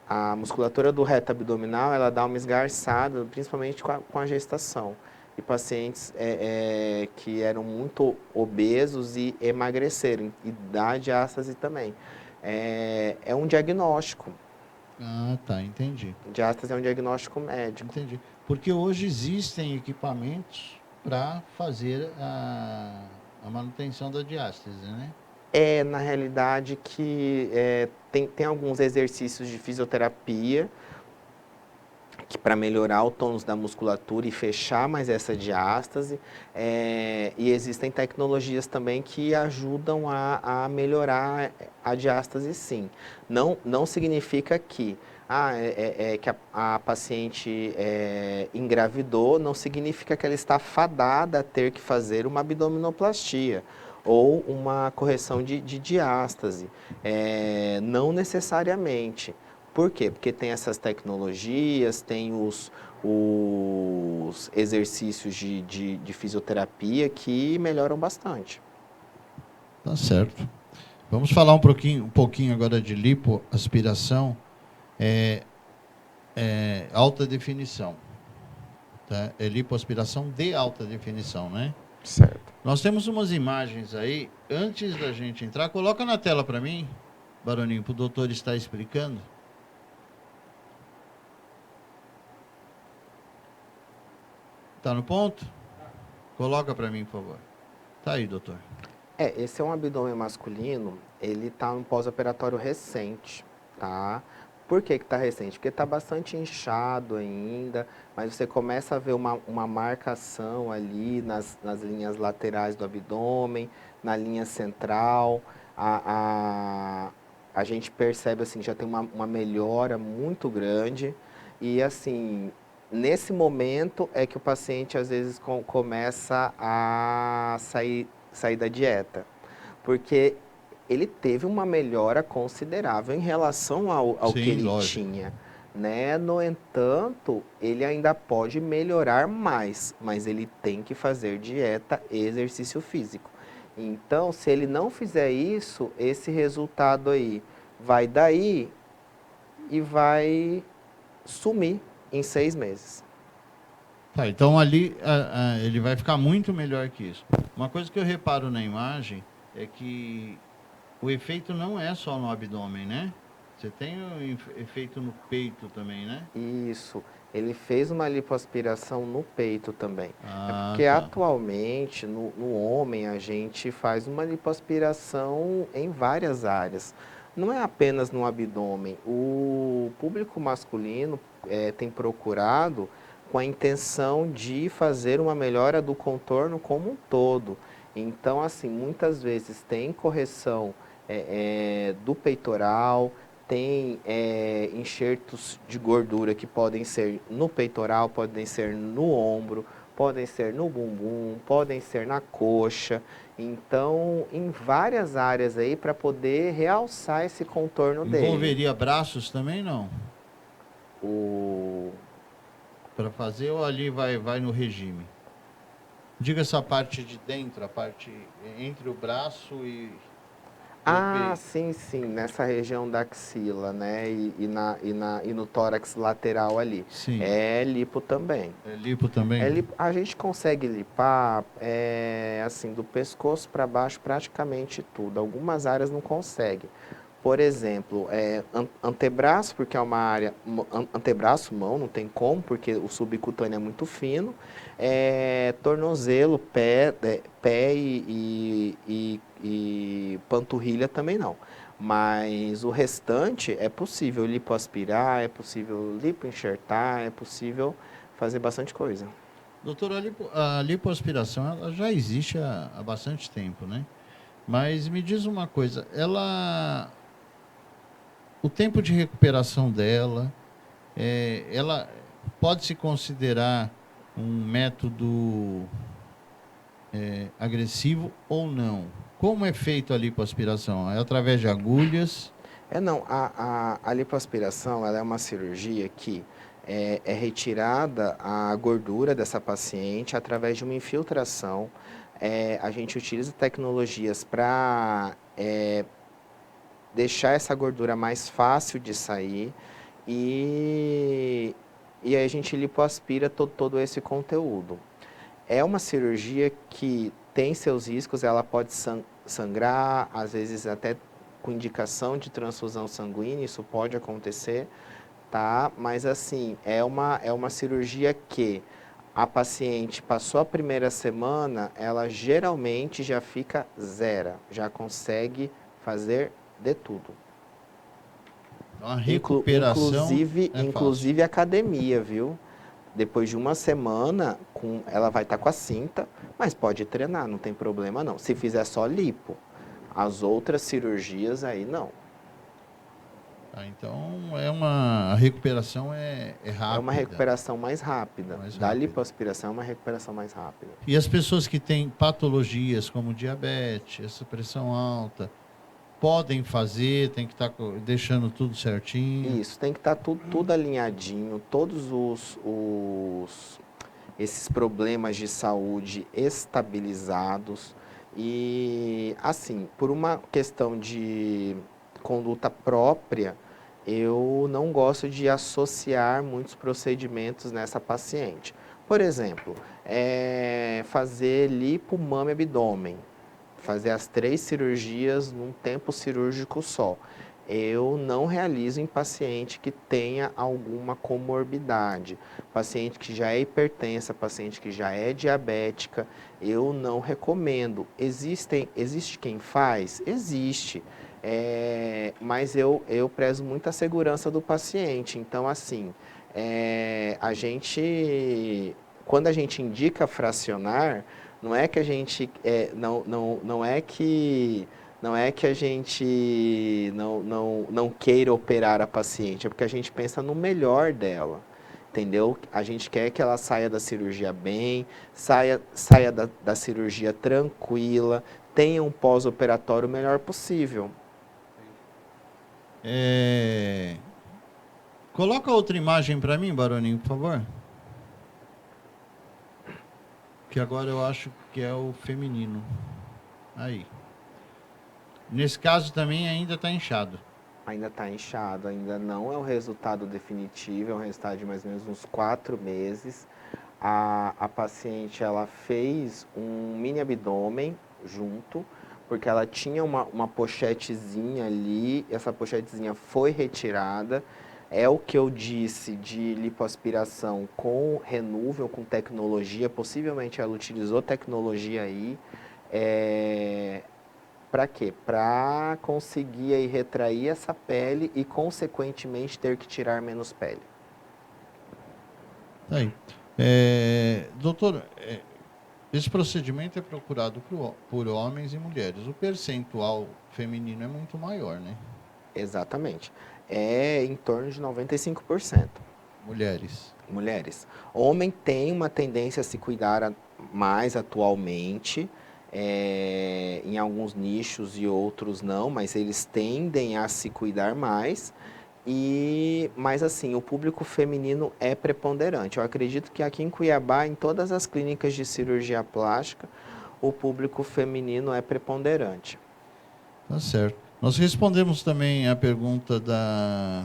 A musculatura do reto abdominal, ela dá uma esgarçada, principalmente com a gestação. E pacientes que eram muito obesos e emagreceram, e dá diástase também. É um diagnóstico. Ah, tá, entendi. Diástase é um diagnóstico médico. Entendi. Porque hoje existem equipamentos para fazer a manutenção da diástase, né? Na realidade, que tem alguns exercícios de fisioterapia que para melhorar o tônus da musculatura e fechar mais essa diástase, e existem tecnologias também que ajudam a melhorar a diástase, sim. Não significa que que a paciente engravidou, não significa que ela está fadada a ter que fazer uma abdominoplastia ou uma correção de diástase. Não necessariamente. Por quê? Porque tem essas tecnologias, tem os exercícios de fisioterapia que melhoram bastante. Tá certo. Vamos falar um pouquinho agora de lipoaspiração, alta definição. Tá? É lipoaspiração de alta definição, né? Certo. Nós temos umas imagens aí. Antes da gente entrar, coloca na tela para mim, Baroninho, para o doutor estar explicando. Tá no ponto? Coloca para mim, por favor. Tá aí, doutor. Esse é um abdômen masculino, ele está no pós-operatório recente, tá? Por que está recente? Porque está bastante inchado ainda, mas você começa a ver uma marcação ali nas linhas laterais do abdômen, na linha central. A gente percebe assim, já tem uma melhora muito grande e assim, nesse momento é que o paciente às vezes começa a sair da dieta, porque ele teve uma melhora considerável em relação ao Sim, que ele lógico. tinha, né? No entanto, ele ainda pode melhorar mais, mas ele tem que fazer dieta e exercício físico. Então, se ele não fizer isso, esse resultado aí vai daí e vai sumir em 6 meses. Tá, então ali ele vai ficar muito melhor que isso. Uma coisa que eu reparo na imagem é que o efeito não é só no abdômen, né? Você tem o efeito no peito também, né? Isso. Ele fez uma lipoaspiração no peito também. Porque tá. atualmente, no homem, a gente faz uma lipoaspiração em várias áreas. Não é apenas no abdômen. O público masculino tem procurado com a intenção de fazer uma melhora do contorno como um todo. Então, assim, muitas vezes tem correção do peitoral, tem enxertos de gordura que podem ser no peitoral, podem ser no ombro, podem ser no bumbum, podem ser na coxa. Então, em várias áreas aí para poder realçar esse contorno dele. Envolveria braços também, não? O... Para fazer ou ali vai no regime? Diga essa parte de dentro, a parte entre o braço e Ah, peito. sim, sim, nessa região da axila, né? E no tórax lateral ali. Sim. É lipo também. É lipo também? A gente consegue lipar, assim, do pescoço para baixo praticamente tudo. Algumas áreas não consegue. Por exemplo, antebraço, porque é uma área... Antebraço, mão, não tem como, porque o subcutâneo é muito fino. Tornozelo, pé e panturrilha também não. Mas o restante é possível lipoaspirar, é possível lipoenxertar, é possível fazer bastante coisa. Doutor, a lipoaspiração ela já existe há bastante tempo, né? Mas me diz uma coisa, o tempo de recuperação dela, ela pode se considerar um método agressivo ou não? Como é feito a lipoaspiração? É através de agulhas? Não, a lipoaspiração ela é uma cirurgia que é retirada a gordura dessa paciente através de uma infiltração. A gente utiliza tecnologias para deixar essa gordura mais fácil de sair e aí a gente lipoaspira todo esse conteúdo. É uma cirurgia que tem seus riscos, ela pode sangrar, às vezes até com indicação de transfusão sanguínea, isso pode acontecer, tá? Mas assim, é uma cirurgia que a paciente passou a primeira semana, ela geralmente já fica zero, já consegue fazer de tudo. A recuperação inclusive academia, viu? Depois de uma semana, ela vai estar com a cinta, mas pode treinar, não tem problema não. Se fizer só lipo, as outras cirurgias aí não. Então, a recuperação é rápida. É uma recuperação mais rápida. Da lipoaspiração é uma recuperação mais rápida. E as pessoas que têm patologias como diabetes, essa pressão alta, podem fazer, tem que estar deixando tudo certinho? Isso, tem que estar tudo alinhadinho, todos esses problemas de saúde estabilizados. E, assim, por uma questão de conduta própria, eu não gosto de associar muitos procedimentos nessa paciente. Por exemplo, fazer lipo, mama e abdômen. Fazer as 3 cirurgias num tempo cirúrgico só. Eu não realizo em paciente que tenha alguma comorbidade. Paciente que já é hipertensa, paciente que já é diabética, eu não recomendo. Existe quem faz? Existe. Mas eu prezo muito a segurança do paciente. Então, assim, quando a gente indica fracionar, não é que a gente não é que a gente não queira operar a paciente, é porque a gente pensa no melhor dela, entendeu? A gente quer que ela saia da cirurgia bem, saia da cirurgia tranquila, tenha um pós-operatório o melhor possível. Coloca outra imagem para mim, Baroninho, por favor. Que agora eu acho que é o feminino. Aí. Nesse caso também ainda está inchado. Ainda está inchado, ainda não é o resultado definitivo, é um resultado de mais ou menos uns 4 meses. A paciente, ela fez um mini abdômen junto, porque ela tinha uma pochetezinha ali, essa pochetezinha foi retirada. É o que eu disse de lipoaspiração com renúvel, com tecnologia. Possivelmente ela utilizou tecnologia aí. Para quê? Para conseguir aí retrair essa pele e, consequentemente, ter que tirar menos pele. Aí. Doutor, esse procedimento é procurado por homens e mulheres. O percentual feminino é muito maior, né? Exatamente. É em torno de 95%. Mulheres. Homem tem uma tendência a se cuidar mais atualmente, em alguns nichos e outros não, mas eles tendem a se cuidar mais. Mas assim, o público feminino é preponderante. Eu acredito que aqui em Cuiabá, em todas as clínicas de cirurgia plástica, o público feminino é preponderante. Tá certo. Nós respondemos também a pergunta da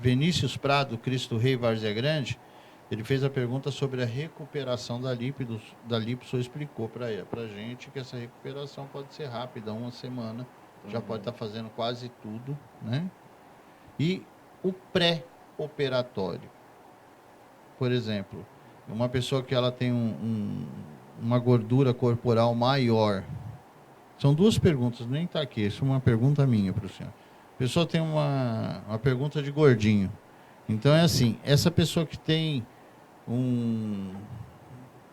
Vinícius Prado, Cristo Rei Várzea Grande. Ele fez a pergunta sobre a recuperação da lipo. O senhor explicou para a gente que essa recuperação pode ser rápida, 1 semana. Já pode estar fazendo quase tudo, né? E o pré-operatório. Por exemplo, uma pessoa que ela tem uma gordura corporal maior. São 2 perguntas, nem está aqui. Isso é uma pergunta minha para o senhor. A pessoa tem uma pergunta de gordinho. Então, é assim, essa pessoa que tem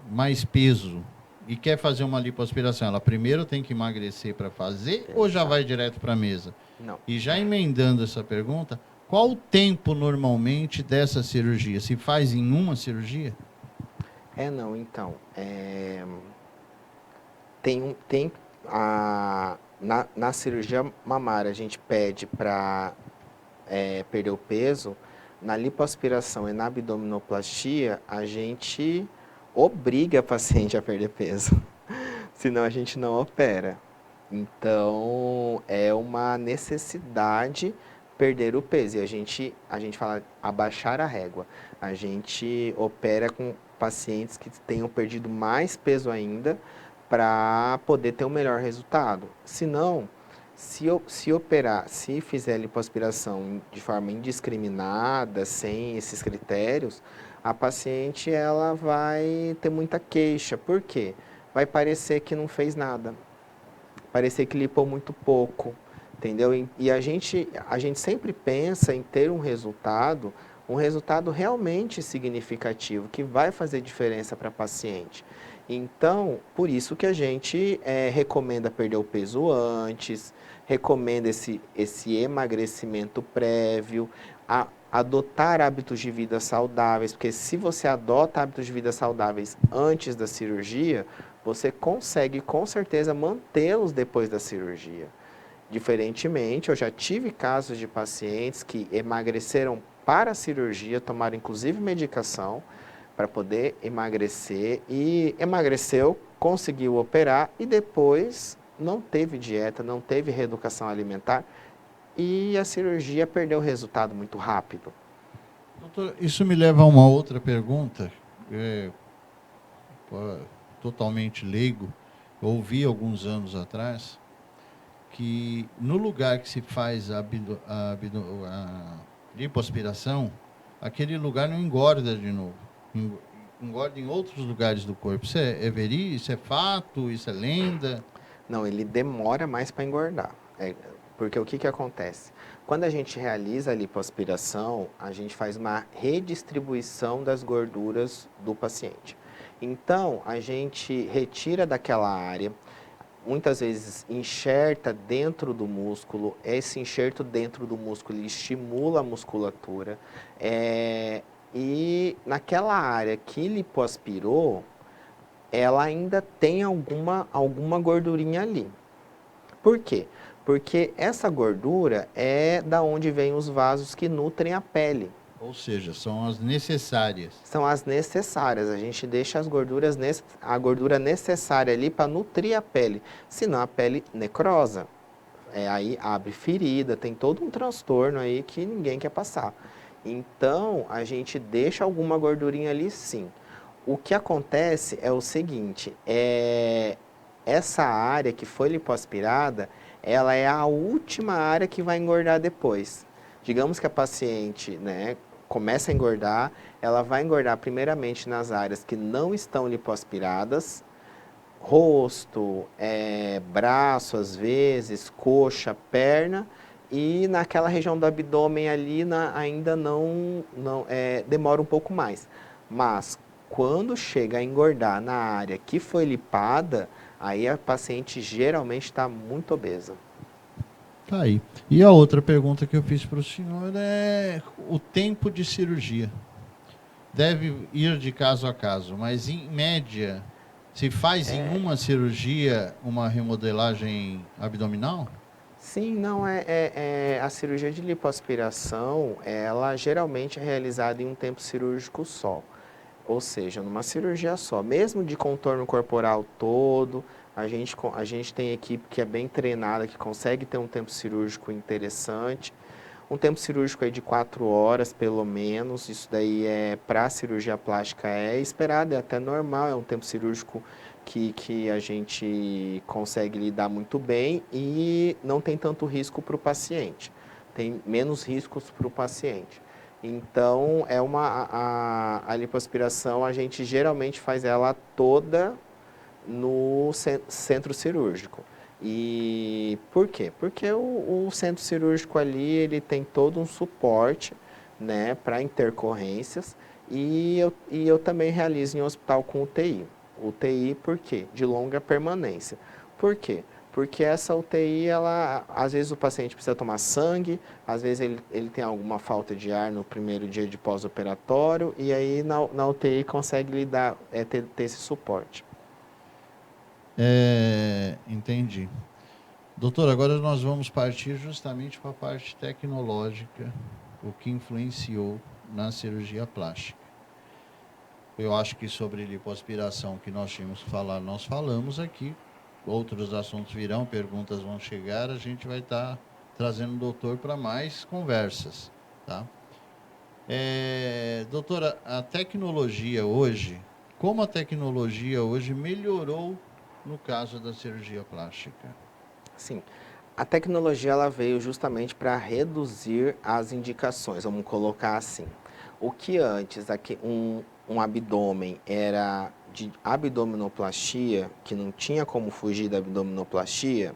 mais peso e quer fazer uma lipoaspiração, ela primeiro tem que emagrecer para fazer ou já vai direto para a mesa? Não. E já emendando essa pergunta, qual o tempo normalmente dessa cirurgia? Se faz em uma cirurgia? Não, então, na cirurgia mamária a gente pede para perder o peso. Na lipoaspiração e na abdominoplastia, a gente obriga a paciente a perder peso, senão a gente não opera. Então, é uma necessidade perder o peso. E a gente fala abaixar a régua. A gente opera com pacientes que tenham perdido mais peso ainda para poder ter um melhor resultado. Se não, se operar, se fizer lipoaspiração de forma indiscriminada, sem esses critérios, a paciente ela vai ter muita queixa. Por quê? Vai parecer que não fez nada. Parecer que lipou muito pouco, entendeu? E a gente sempre pensa em ter um resultado realmente significativo, que vai fazer diferença para a paciente. Então, por isso que a gente recomenda perder o peso antes, recomenda esse emagrecimento prévio, adotar hábitos de vida saudáveis, porque se você adota hábitos de vida saudáveis antes da cirurgia, você consegue com certeza mantê-los depois da cirurgia. Diferentemente, eu já tive casos de pacientes que emagreceram para a cirurgia, tomaram inclusive medicação para poder emagrecer e emagreceu, conseguiu operar e depois não teve dieta, não teve reeducação alimentar e a cirurgia perdeu o resultado muito rápido. Doutor, isso me leva a uma outra pergunta, totalmente leigo. Eu ouvi alguns anos atrás que no lugar que se faz a lipoaspiração, aquele lugar não engorda de novo. Engorda em outros lugares do corpo. Isso é verídico? Isso é fato? Isso é lenda? Não, ele demora mais para engordar. Porque o que acontece? Quando a gente realiza a lipoaspiração, a gente faz uma redistribuição das gorduras do paciente. Então, a gente retira daquela área, muitas vezes enxerta dentro do músculo, esse enxerto dentro do músculo ele estimula a musculatura, e naquela área que lipoaspirou, ela ainda tem alguma gordurinha ali. Por quê? Porque essa gordura é da onde vem os vasos que nutrem a pele. Ou seja, são as necessárias. São as necessárias. A gente deixa a gordura necessária ali para nutrir a pele. Senão a pele necrosa. Aí abre ferida, tem todo um transtorno aí que ninguém quer passar. Então, a gente deixa alguma gordurinha ali sim. O que acontece é o seguinte, essa área que foi lipoaspirada, ela é a última área que vai engordar depois. Digamos que a paciente, né, começa a engordar, ela vai engordar primeiramente nas áreas que não estão lipoaspiradas, rosto, braço às vezes, coxa, perna, e naquela região do abdômen ali ainda não demora um pouco mais. Mas quando chega a engordar na área que foi lipada, aí a paciente geralmente está muito obesa. Tá aí. E a outra pergunta que eu fiz para o senhor é o tempo de cirurgia. Deve ir de caso a caso, mas em média, se faz em uma cirurgia uma remodelagem abdominal? Sim, não, a cirurgia de lipoaspiração, ela geralmente é realizada em um tempo cirúrgico só. Ou seja, numa cirurgia só. Mesmo de contorno corporal todo, a gente tem equipe que é bem treinada, que consegue ter um tempo cirúrgico interessante. Um tempo cirúrgico aí de 4 horas, pelo menos. Isso daí para a cirurgia plástica é esperado, é até normal. É um tempo cirúrgico que a gente consegue lidar muito bem e não tem tanto risco para o paciente. Tem menos riscos para o paciente. Então, a lipoaspiração, a gente geralmente faz ela toda no centro cirúrgico. E por quê? Porque o centro cirúrgico ali, ele tem todo um suporte, né, para intercorrências e eu também realizo em hospital com UTI. UTI por quê? De longa permanência. Por quê? Porque essa UTI, às vezes o paciente precisa tomar sangue, às vezes ele tem alguma falta de ar no primeiro dia de pós-operatório, e aí na UTI consegue lidar, ter esse suporte. Entendi. Doutor, agora nós vamos partir justamente para a parte tecnológica, o que influenciou na cirurgia plástica. Eu acho que sobre lipoaspiração que nós tínhamos que falar, nós falamos aqui. Outros assuntos virão, perguntas vão chegar, a gente vai estar trazendo o doutor para mais conversas, tá? Doutora, a tecnologia hoje, como a tecnologia hoje melhorou no caso da cirurgia plástica? Sim, a tecnologia ela veio justamente para reduzir as indicações, vamos colocar assim. O que antes um abdômen era de abdominoplastia, que não tinha como fugir da abdominoplastia,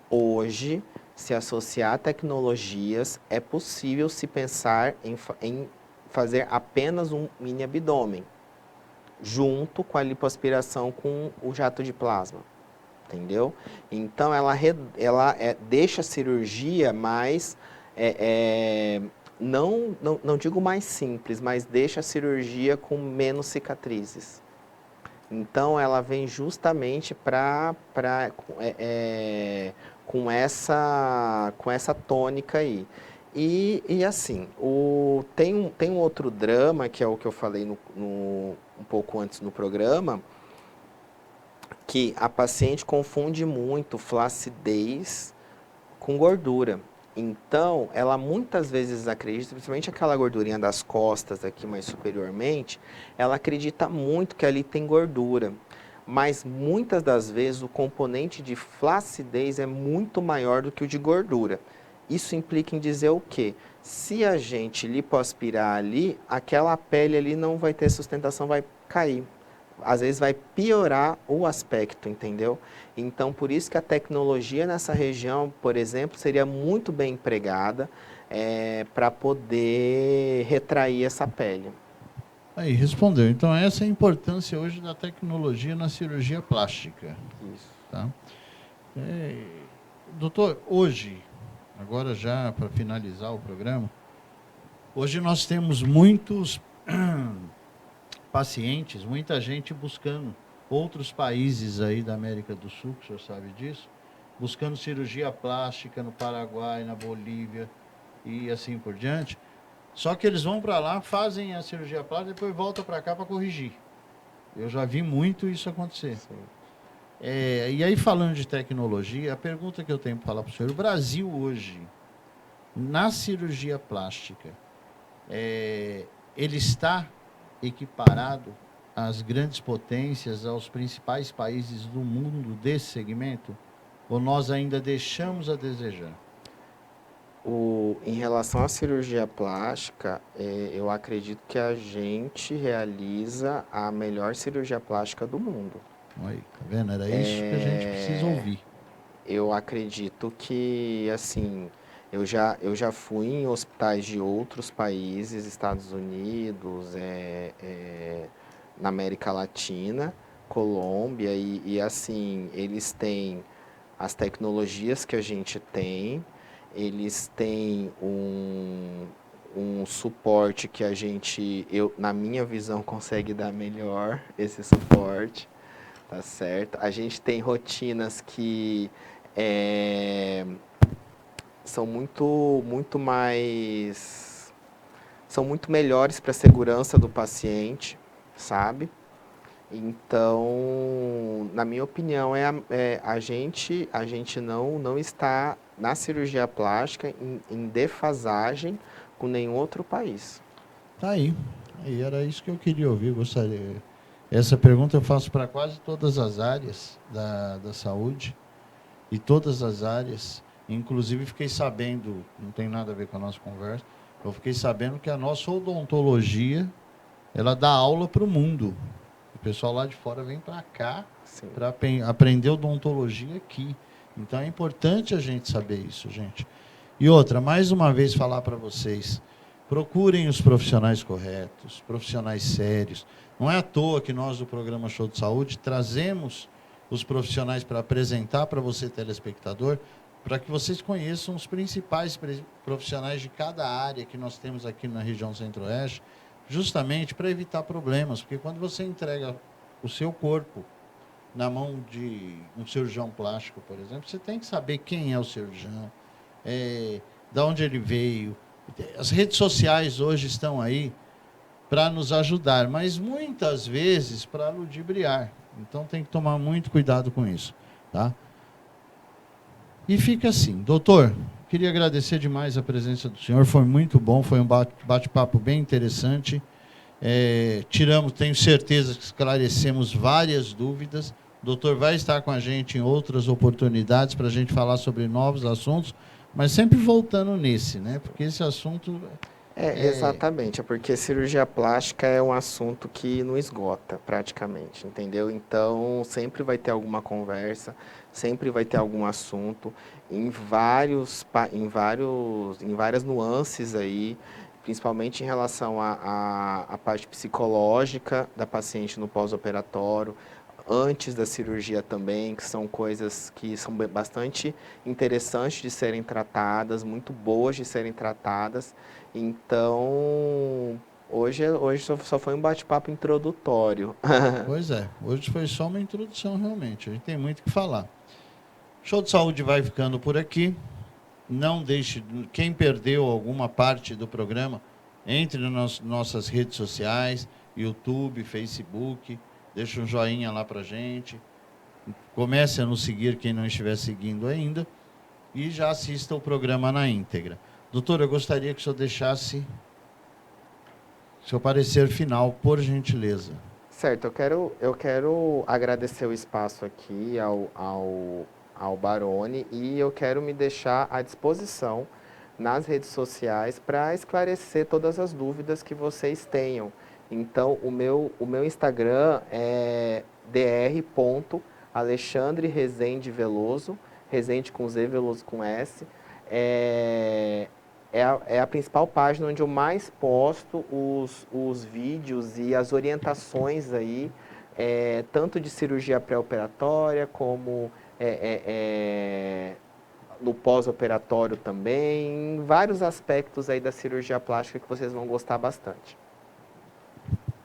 hoje, se associar a tecnologias, é possível se pensar em fazer apenas um mini abdômen, junto com a lipoaspiração com o jato de plasma. Entendeu? Então, ela deixa a cirurgia mais, não digo mais simples, mas deixa a cirurgia com menos cicatrizes. Então, ela vem justamente com essa tônica aí. E assim, tem um outro drama, que é o que eu falei um pouco antes no programa, que a paciente confunde muito flacidez com gordura. Então, ela muitas vezes acredita, principalmente aquela gordurinha das costas aqui mais superiormente, ela acredita muito que ali tem gordura. Mas muitas das vezes o componente de flacidez é muito maior do que o de gordura. Isso implica em dizer o quê? Se a gente lipoaspirar ali, aquela pele ali não vai ter sustentação, vai cair. Às vezes vai piorar o aspecto, entendeu? Então, por isso que a tecnologia nessa região, por exemplo, seria muito bem empregada para poder retrair essa pele. Aí, respondeu. Então, essa é a importância hoje da tecnologia na cirurgia plástica. Isso. Tá? Doutor, hoje, agora já para finalizar o programa, hoje nós temos muitos pacientes, muita gente buscando outros países aí da América do Sul, que o senhor sabe disso, buscando cirurgia plástica no Paraguai, na Bolívia e assim por diante. Só que eles vão para lá, fazem a cirurgia plástica e depois voltam para cá para corrigir. Eu já vi muito isso acontecer. E aí, falando de tecnologia, a pergunta que eu tenho para falar para o senhor, o Brasil hoje, na cirurgia plástica, ele está equiparado às grandes potências, aos principais países do mundo desse segmento? Ou nós ainda deixamos a desejar? Em relação à cirurgia plástica, eu acredito que a gente realiza a melhor cirurgia plástica do mundo. Aí, tá vendo? Era isso que a gente precisa ouvir. Eu acredito que, assim, eu já fui em hospitais de outros países, Estados Unidos, na América Latina, Colômbia, e assim, eles têm as tecnologias que a gente tem, eles têm um suporte que a gente, na minha visão, consegue dar melhor esse suporte, tá certo? A gente tem rotinas que são muito melhores para a segurança do paciente, sabe? Então, na minha opinião, a gente não está na cirurgia plástica em defasagem com nenhum outro país. Tá aí. Era isso que eu queria ouvir. Gostaria. Essa pergunta eu faço para quase todas as áreas da saúde e todas as áreas. Inclusive, fiquei sabendo, não tem nada a ver com a nossa conversa, eu fiquei sabendo que a nossa odontologia, ela dá aula para o mundo. O pessoal lá de fora vem para cá para aprender odontologia aqui. Então, é importante a gente saber isso, gente. E outra, mais uma vez falar para vocês, procurem os profissionais corretos, profissionais sérios. Não é à toa que nós, do programa Show de Saúde, trazemos os profissionais para apresentar para você, telespectador, para que vocês conheçam os principais profissionais de cada área que nós temos aqui na região Centro-Oeste, justamente para evitar problemas, porque quando você entrega o seu corpo na mão de um cirurgião plástico, por exemplo, você tem que saber quem é o cirurgião, de onde ele veio. As redes sociais hoje estão aí para nos ajudar, mas muitas vezes para ludibriar. Então tem que tomar muito cuidado com isso, tá? E fica assim. Doutor, queria agradecer demais a presença do senhor, foi muito bom, foi um bate-papo bem interessante. Tenho certeza que esclarecemos várias dúvidas. O doutor vai estar com a gente em outras oportunidades para a gente falar sobre novos assuntos, mas sempre voltando nesse, né? Porque esse assunto... Exatamente, porque cirurgia plástica é um assunto que não esgota praticamente, entendeu? Então, sempre vai ter alguma conversa, sempre vai ter algum assunto, em várias nuances aí, principalmente em relação à parte psicológica da paciente no pós-operatório, antes da cirurgia também, que são coisas que são bastante interessantes de serem tratadas, muito boas de serem tratadas. Então, hoje só foi um bate-papo introdutório. Pois é, hoje foi só uma introdução realmente, a gente tem muito o que falar. Show de Saúde vai ficando por aqui. Não deixe, quem perdeu alguma parte do programa, entre nas nossas redes sociais, YouTube, Facebook, deixa um joinha lá pra gente, comece a nos seguir quem não estiver seguindo ainda e já assista o programa na íntegra. Doutor, eu gostaria que o senhor deixasse seu parecer final, por gentileza. Certo, eu quero agradecer o espaço aqui ao Baroni e eu quero me deixar à disposição nas redes sociais para esclarecer todas as dúvidas que vocês tenham. Então, o meu Instagram é dr.alexandre Rezende Veloso, Rezende com Z, Veloso com S. É a principal página onde eu mais posto os vídeos e as orientações aí, tanto de cirurgia pré-operatória como no pós-operatório também, em vários aspectos aí da cirurgia plástica que vocês vão gostar bastante.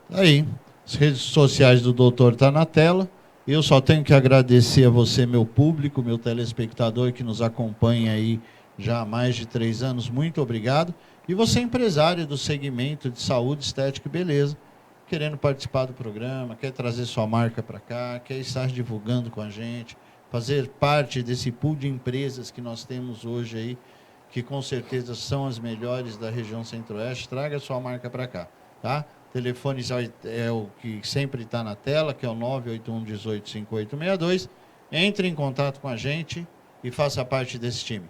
Aí, as redes sociais do doutor estão na tela. Eu só tenho que agradecer a você, meu público, meu telespectador que nos acompanha aí já há mais de 3 anos. Muito obrigado. E você, empresário do segmento de saúde, estética e beleza, querendo participar do programa, quer trazer sua marca para cá, quer estar divulgando com a gente, fazer parte desse pool de empresas que nós temos hoje aí, que com certeza são as melhores da região Centro-Oeste, traga sua marca para cá, tá? Telefone é o que sempre está na tela, que é o 981-18-5862. Entre em contato com a gente e faça parte desse time.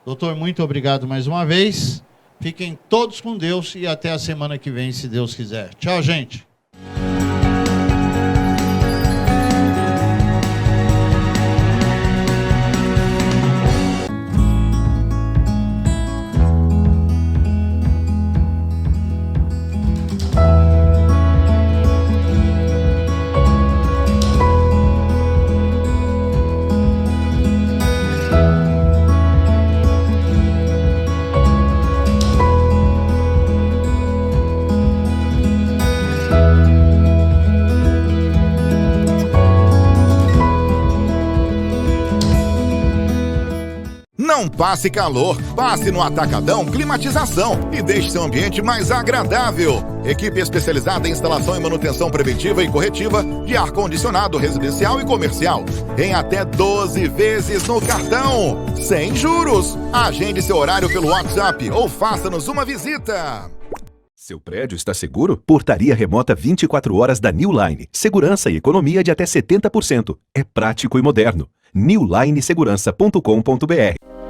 Doutor, muito obrigado mais uma vez. Fiquem todos com Deus e até a semana que vem, se Deus quiser. Tchau, gente. Não passe calor, passe no Atacadão Climatização e deixe seu ambiente mais agradável. Equipe especializada em instalação e manutenção preventiva e corretiva de ar-condicionado residencial e comercial. Em até 12 vezes no cartão, sem juros. Agende seu horário pelo WhatsApp ou faça-nos uma visita. Seu prédio está seguro? Portaria remota 24 horas da New Line. Segurança e economia de até 70%. É prático e moderno. newlinesegurança.com.br